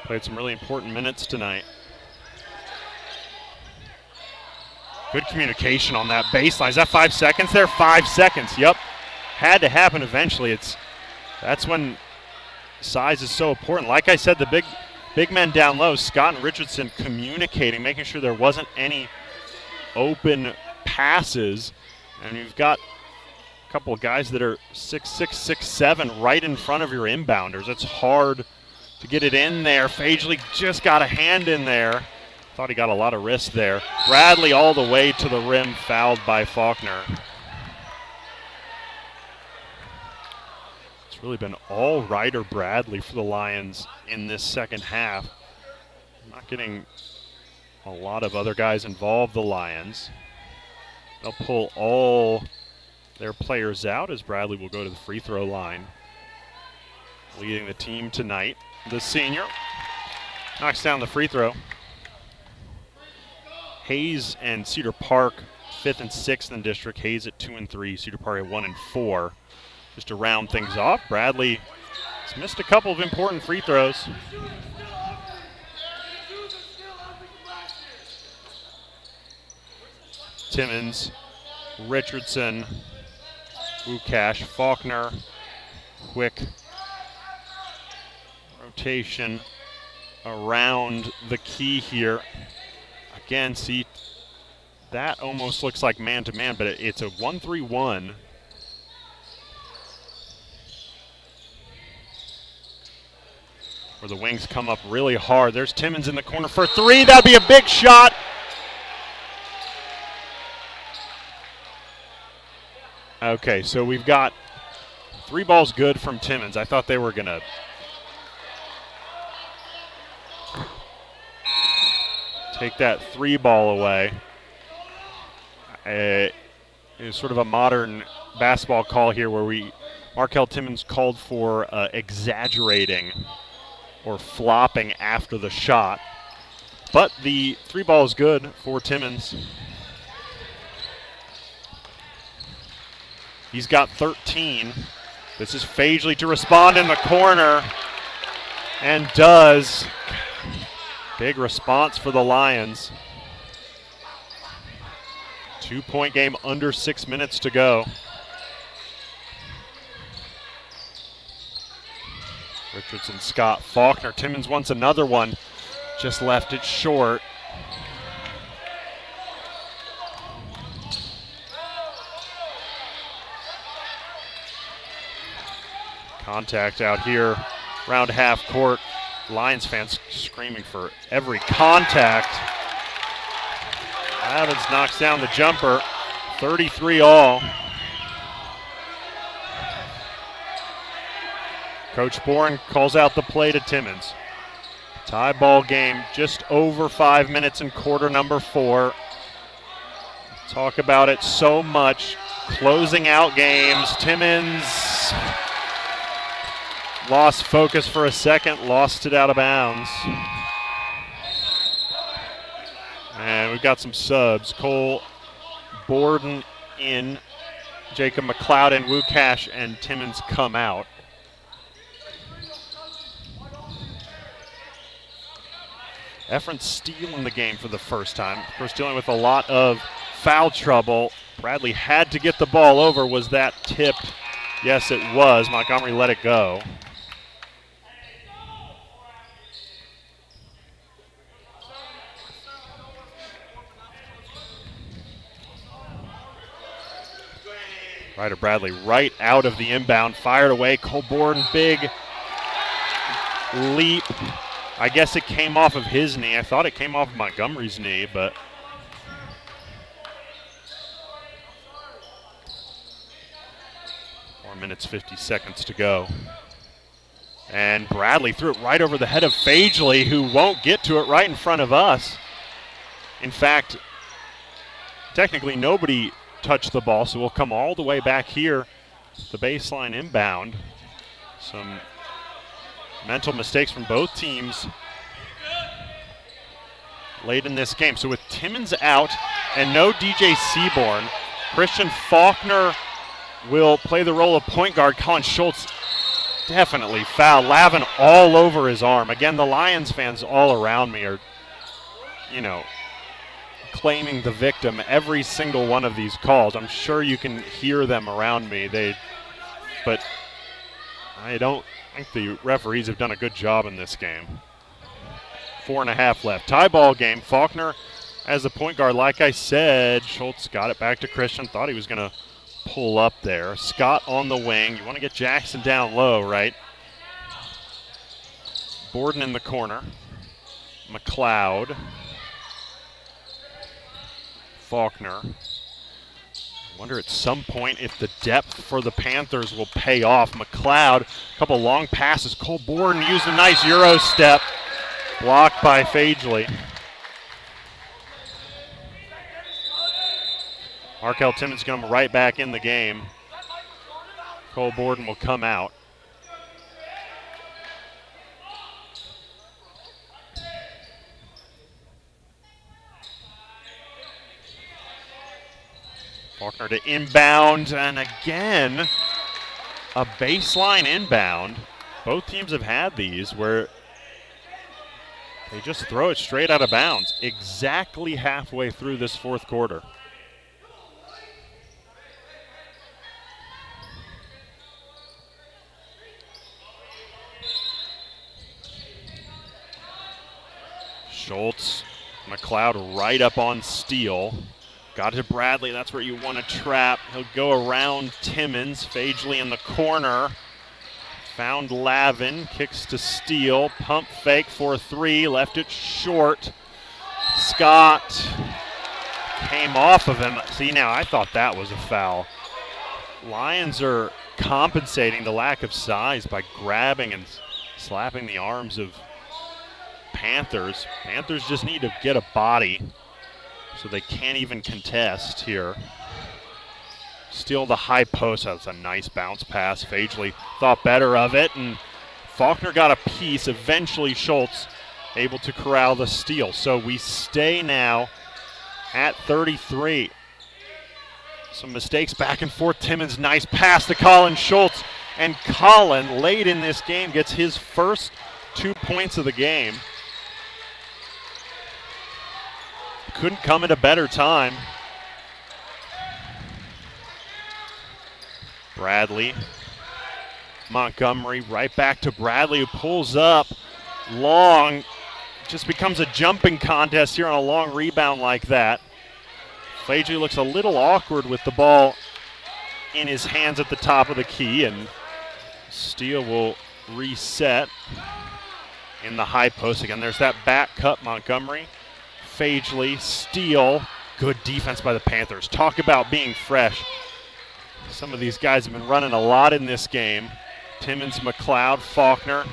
Played some really important minutes tonight. Good communication on that baseline. Is that 5 seconds there? 5 seconds, yep. Had to happen eventually. That's when size is so important. Like I said, the big men down low, Scott and Richardson communicating, making sure there wasn't any open passes. And you've got a couple of guys that are 6'6", 6'7", right in front of your inbounders. It's hard to get it in there. Fagely just got a hand in there. Thought he got a lot of wrist there. Bradley all the way to the rim, fouled by Faulkner. It's really been all Ryder Bradley for the Lions in this second half. Not getting a lot of other guys involved, the Lions. They'll pull all their players out as Bradley will go to the free throw line. Leading the team tonight, the senior knocks down the free throw. Hayes and Cedar Park 5th and 6th in district. Hayes at 2 and 3, Cedar Park at 1 and 4. Just to round things off, Bradley has missed a couple of important free throws. Timmons, Richardson, Wukash, Faulkner, quick rotation around the key here. Again, see, that almost looks like man-to-man, but it's a 1-3-1. Where the wings come up really hard. There's Timmons in the corner for 3. That'd be a big shot. Okay, so we've got 3 balls good from Timmons. I thought they were going to take that 3 ball away. It was sort of a modern basketball call here where Markel Timmons called for exaggerating or flopping after the shot. But the 3 ball is good for Timmons. He's got 13. This is Fagely to respond in the corner, and does. Big response for the Lions. 2-point game, under 6 minutes to go. Richardson, Scott, Faulkner. Timmons wants another one. Just left it short. Contact out here around half court. Lions fans screaming for every contact. Evans knocks down the jumper. 33 all. Coach Bourne calls out the play to Timmons. Tie ball game, just over 5 minutes in quarter number 4. Talk about it so much. Closing out games. Timmons lost focus for a second, lost it out of bounds. And we've got some subs. Cole Borden in, Jacob McLeod and Wukash and Timmons come out. Efren Steele in the game for the first time. Of course, dealing with a lot of foul trouble. Bradley had to get the ball over. Was that tipped? Yes, it was. Montgomery let it go. Ryder Bradley right out of the inbound, fired away. Cole Borden, big leap. I guess it came off of his knee. I thought it came off of Montgomery's knee, but 4 minutes, 50 seconds to go. And Bradley threw it right over the head of Fagely, who won't get to it right in front of us. In fact, technically nobody touched the ball, so we'll come all the way back here. The baseline inbound. Some mental mistakes from both teams late in this game. So with Timmons out and no DJ Seaborn, Christian Faulkner will play the role of point guard. Colin Schultz definitely fouled. Lavin all over his arm. Again, the Lions fans all around me are, claiming the victim every single one of these calls. I'm sure you can hear them around me. But I don't think the referees have done a good job in this game. 4.5 left. Tie ball game. Faulkner as the point guard. Like I said, Schultz got it back to Christian. Thought he was going to pull up there. Scott on the wing. You want to get Jackson down low, right? Borden in the corner. McLeod. Faulkner. Wonder at some point if the depth for the Panthers will pay off. McLeod, a couple long passes. Cole Borden used a nice Euro step. Blocked by Fagely. Markel Timmons going right back in the game. Cole Borden will come out. Faulkner to inbound, and again, a baseline inbound. Both teams have had these where they just throw it straight out of bounds exactly halfway through this fourth quarter. Schultz, McLeod right up on Steele. Got it to Bradley, that's where you want to trap. He'll go around Timmons. Fagely in the corner. Found Lavin, kicks to Steele. Pump fake for 3, left it short. Scott came off of him. See, now I thought that was a foul. Lions are compensating the lack of size by grabbing and slapping the arms of Panthers. Panthers just need to get a body, so they can't even contest here. Steal the high post. That's a nice bounce pass. Fagely thought better of it, and Faulkner got a piece. Eventually Schultz able to corral the steal. So we stay now at 33. Some mistakes back and forth. Timmons, nice pass to Colin Schultz. And Colin, late in this game, gets his first 2 points of the game. Couldn't come at a better time. Bradley, Montgomery, right back to Bradley, who pulls up long. Just becomes a jumping contest here on a long rebound like that. Fagely looks a little awkward with the ball in his hands at the top of the key, and Steele will reset in the high post. Again, there's that back cut, Montgomery. Fagely, Steele. Good defense by the Panthers. Talk about being fresh. Some of these guys have been running a lot in this game. Timmons, McLeod, Faulkner.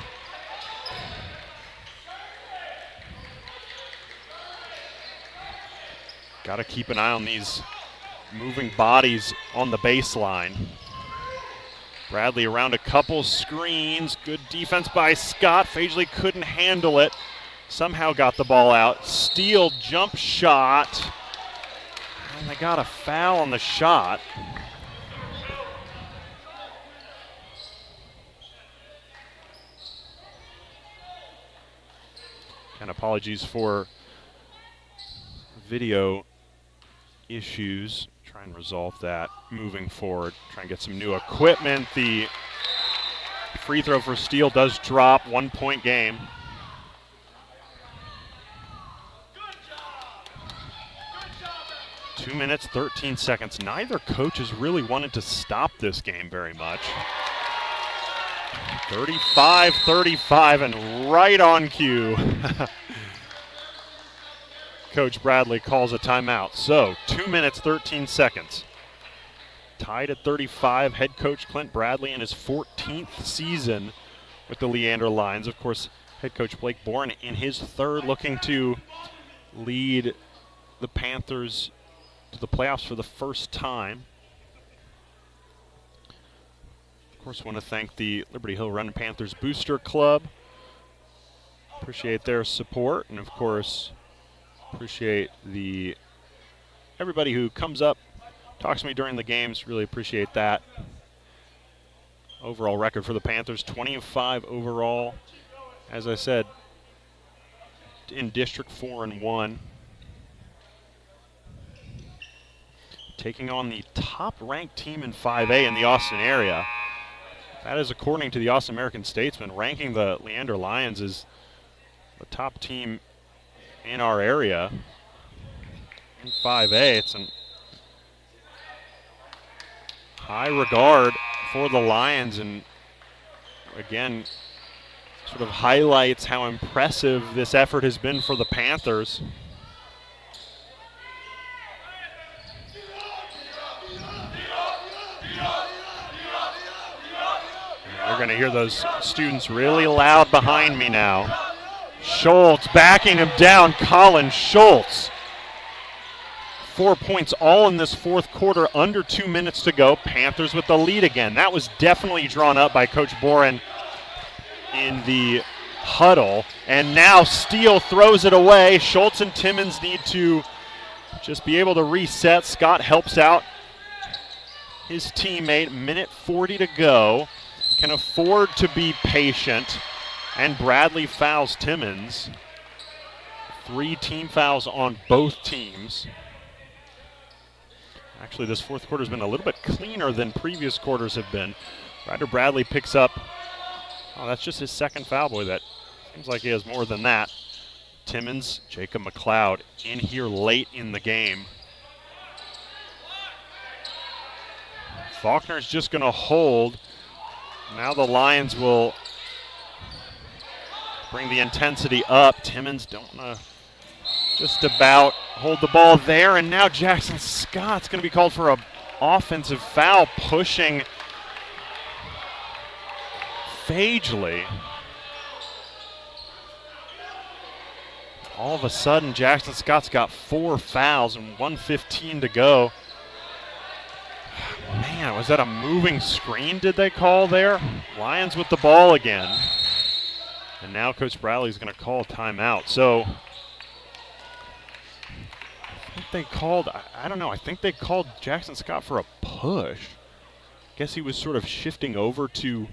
Got to keep an eye on these moving bodies on the baseline. Bradley around a couple screens. Good defense by Scott. Fagely couldn't handle it. Somehow got the ball out. Steele jump shot. And they got a foul on the shot. And apologies for video issues. Try and resolve that moving forward. Try and get some new equipment. The free throw for Steele does drop. 1 point game. Good 2 minutes, 13 seconds. Neither coach has really wanted to stop this game very much. 35-35 and right on cue. Coach Bradley calls a timeout. So 2 minutes, 13 seconds. Tied at 35, head coach Clint Bradley in his 14th season with the Leander Lions. Of course, head coach Blake Bourne in his third, looking to lead the Panthers to the playoffs for the first time. Of course, want to thank the Liberty Hill Run Panthers Booster Club. Appreciate their support, and of course, appreciate everybody who comes up, talks to me during the games. Really appreciate that. Overall record for the Panthers, 20-5 overall. As I said, in District 4-1. Taking on the top-ranked team in 5A in the Austin area. That is according to the Austin American-Statesman, ranking the Leander Lions as the top team in our area. In 5A, it's in high regard for the Lions, and again, sort of highlights how impressive this effort has been for the Panthers. You're going to hear those students really loud behind me now. Schultz backing him down. Colin Schultz. 4 points all in this fourth quarter, under 2 minutes to go. Panthers with the lead again. That was definitely drawn up by Coach Boren in the huddle. And now Steele throws it away. Schultz and Timmons need to just be able to reset. Scott helps out his teammate. Minute 40 to go. Can afford to be patient. And Bradley fouls Timmons. 3 team fouls on both teams. Actually, this fourth quarter has been a little bit cleaner than previous quarters have been. Ryder Bradley picks up, that's just his second foul. Boy, that seems like he has more than that. Timmons, Jacob McLeod in here late in the game. Faulkner's just going to hold. Now the Lions will bring the intensity up. Timmons don't want to just about hold the ball there, and now Jackson Scott's going to be called for an offensive foul, pushing Fagely. All of a sudden, Jackson Scott's got 4 fouls and 1:15 to go. Man, was that a moving screen did they call there? Lions with the ball again. And now Coach Bradley's going to call a timeout. So I think they called, I don't know, I think they called Jackson Scott for a push. Guess he was sort of shifting over to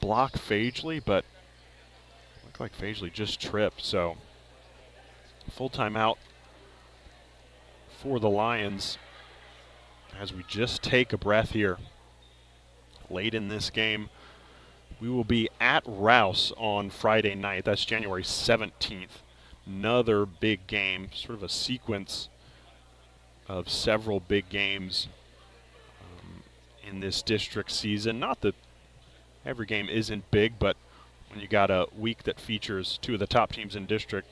block Fagely, but it looked like Fagely just tripped. So full timeout for the Lions as we just take a breath here late in this game. We will be at Rouse on Friday night. That's January 17th. Another big game, sort of a sequence of several big games in this district season. Not that every game isn't big, but when you got a week that features two of the top teams in district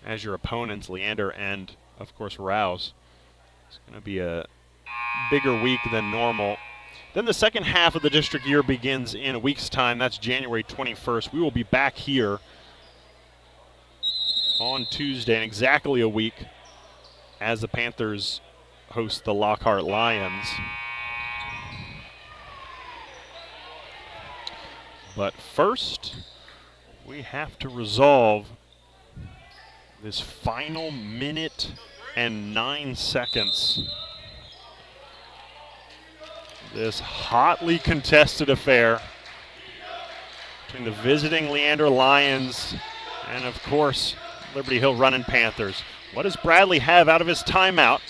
as your opponents, Leander and, of course, Rouse, it's going to be a bigger week than normal. Then the second half of the district year begins in a week's time. That's January 21st. We will be back here on Tuesday in exactly a week as the Panthers host the Lockhart Lions. But first, we have to resolve this final minute and 9 seconds. This hotly contested affair between the visiting Leander Lions and, of course, Liberty Hill running Panthers. What does Bradley have out of his timeout?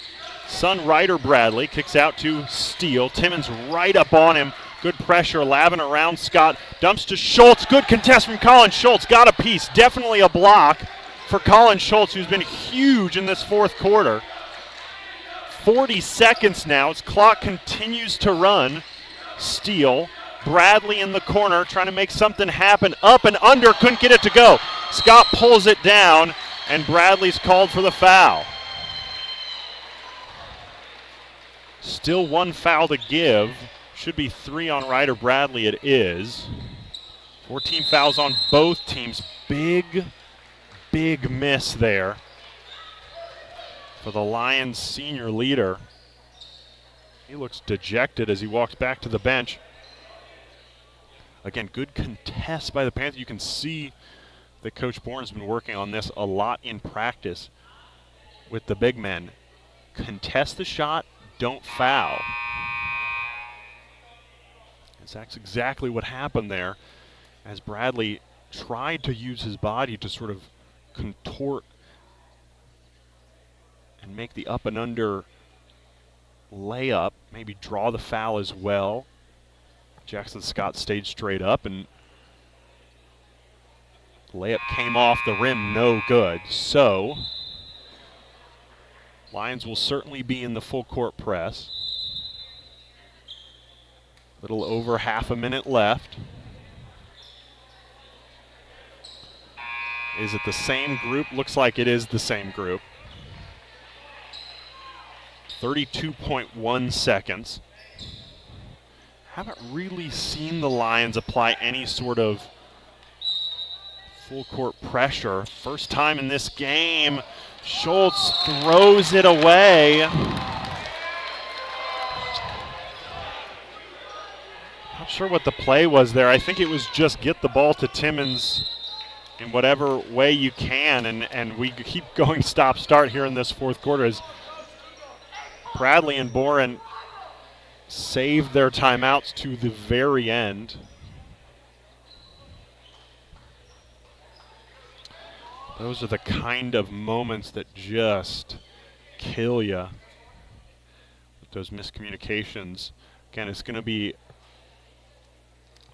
Son Ryder Bradley kicks out to Steele. Timmons right up on him. Good pressure. Lavin around Scott. Dumps to Schultz. Good contest from Colin Schultz. Got a piece. Definitely a block for Colin Schultz, who's been huge in this fourth quarter. 40 seconds now. His clock continues to run. Steele. Bradley in the corner trying to make something happen. Up and under. Couldn't get it to go. Scott pulls it down, and Bradley's called for the foul. Still one foul to give. Should be 3 on Ryder Bradley. It is. 14 fouls on both teams. Big miss there for the Lions senior leader. He looks dejected as he walks back to the bench. Again, good contest by the Panthers. You can see that Coach Bourne has been working on this a lot in practice with the big men. Contest the shot, don't foul. That's exactly what happened there as Bradley tried to use his body to sort of contort and make the up and under layup, maybe draw the foul as well. Jackson Scott stayed straight up, and the layup came off the rim, no good. So, Lions will certainly be in the full court press. Little over half a minute left. Is it the same group? Looks like it is the same group. 32.1 seconds. Haven't really seen the Lions apply any sort of full court pressure. First time in this game. Schultz throws it away. Not sure what the play was there. I think it was just get the ball to Timmons in whatever way you can, and we keep going stop-start here in this fourth quarter as Bradley and Boren saved their timeouts to the very end. Those are the kind of moments that just kill you with those miscommunications. Again, it's going to be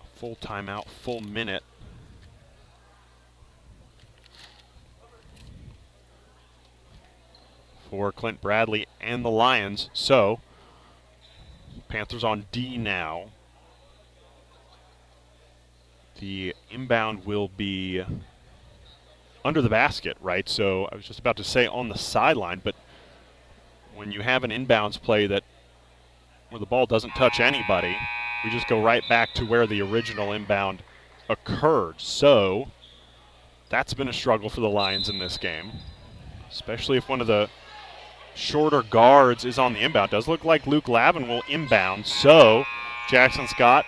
a full timeout, full minute. For Clint Bradley and the Lions. So, Panthers on D now. The inbound will be under the basket, right? So I was just about to say on the sideline, but when you have an inbounds play that where the ball doesn't touch anybody, we just go right back to where the original inbound occurred. So that's been a struggle for the Lions in this game, especially if one of the shorter guards is on the inbound. Does look like Luke Lavin will inbound. So Jackson Scott,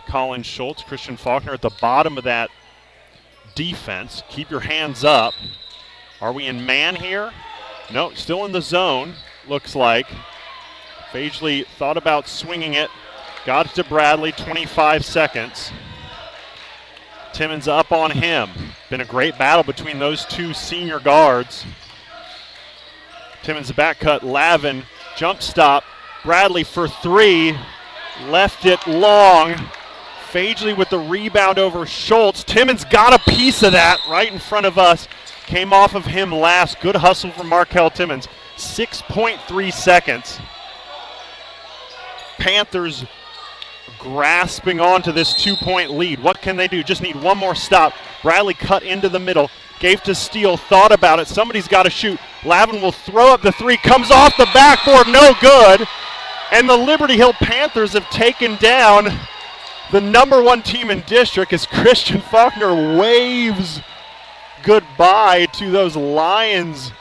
Colin Schultz, Christian Faulkner at the bottom of that defense. Keep your hands up. Are we in man here? No, still in the zone, looks like. Fagely thought about swinging it. Got it to Bradley, 25 seconds. Timmons up on him. Been a great battle between those two senior guards. Timmons the back cut, Lavin, jump stop. Bradley for three, left it long. Fagely with the rebound over Schultz. Timmons got a piece of that right in front of us. Came off of him last. Good hustle from Markel Timmons. 6.3 seconds. Panthers grasping onto this 2-point lead. What can they do? Just need one more stop. Bradley cut into the middle, gave to Steele, thought about it. Somebody's got to shoot. Lavin will throw up the three, comes off the backboard, no good. And the Liberty Hill Panthers have taken down the #1 team in district as Christian Faulkner waves goodbye to those Lions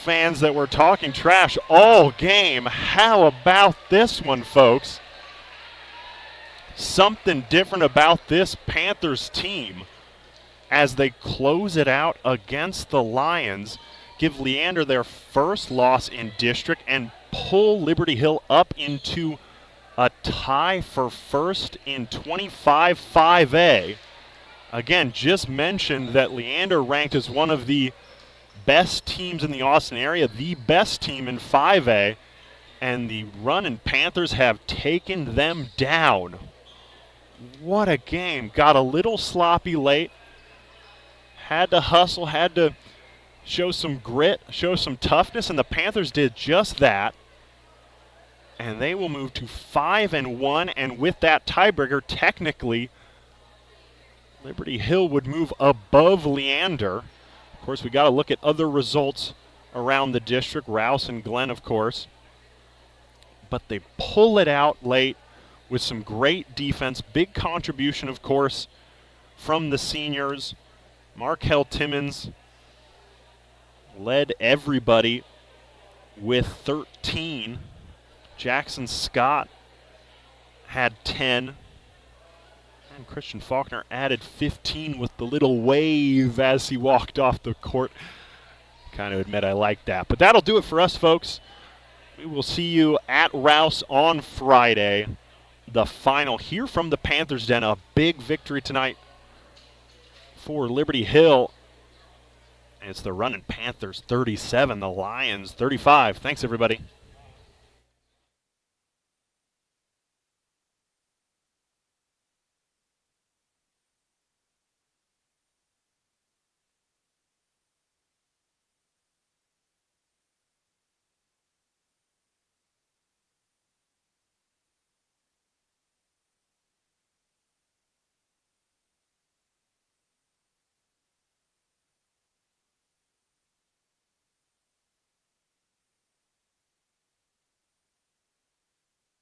fans that were talking trash all game. How about this one, folks? Something different about this Panthers team as they close it out against the Lions, give Leander their first loss in district, and pull Liberty Hill up into a tie for first in 25-5A. Again, just mentioned that Leander ranked as one of the best teams in the Austin area, the best team in 5A, and the Runnin' Panthers have taken them down. What a game. Got a little sloppy late. Had to hustle, had to show some grit, show some toughness, and the Panthers did just that. And they will move to 5-1, and with that tiebreaker, technically, Liberty Hill would move above Leander. Of course, we got to look at other results around the district, Rouse and Glenn, of course. But they pull it out late with some great defense. Big contribution, of course, from the seniors. Markel Timmons led everybody with 13. Jackson Scott had 10. And Christian Faulkner added 15 with the little wave as he walked off the court. Kind of admit I like that. But that'll do it for us, folks. We will see you at Rouse on Friday. The final here from the Panthers Den. A big victory tonight for Liberty Hill. And it's the Runnin' Panthers 37, the Lions 35. Thanks, everybody.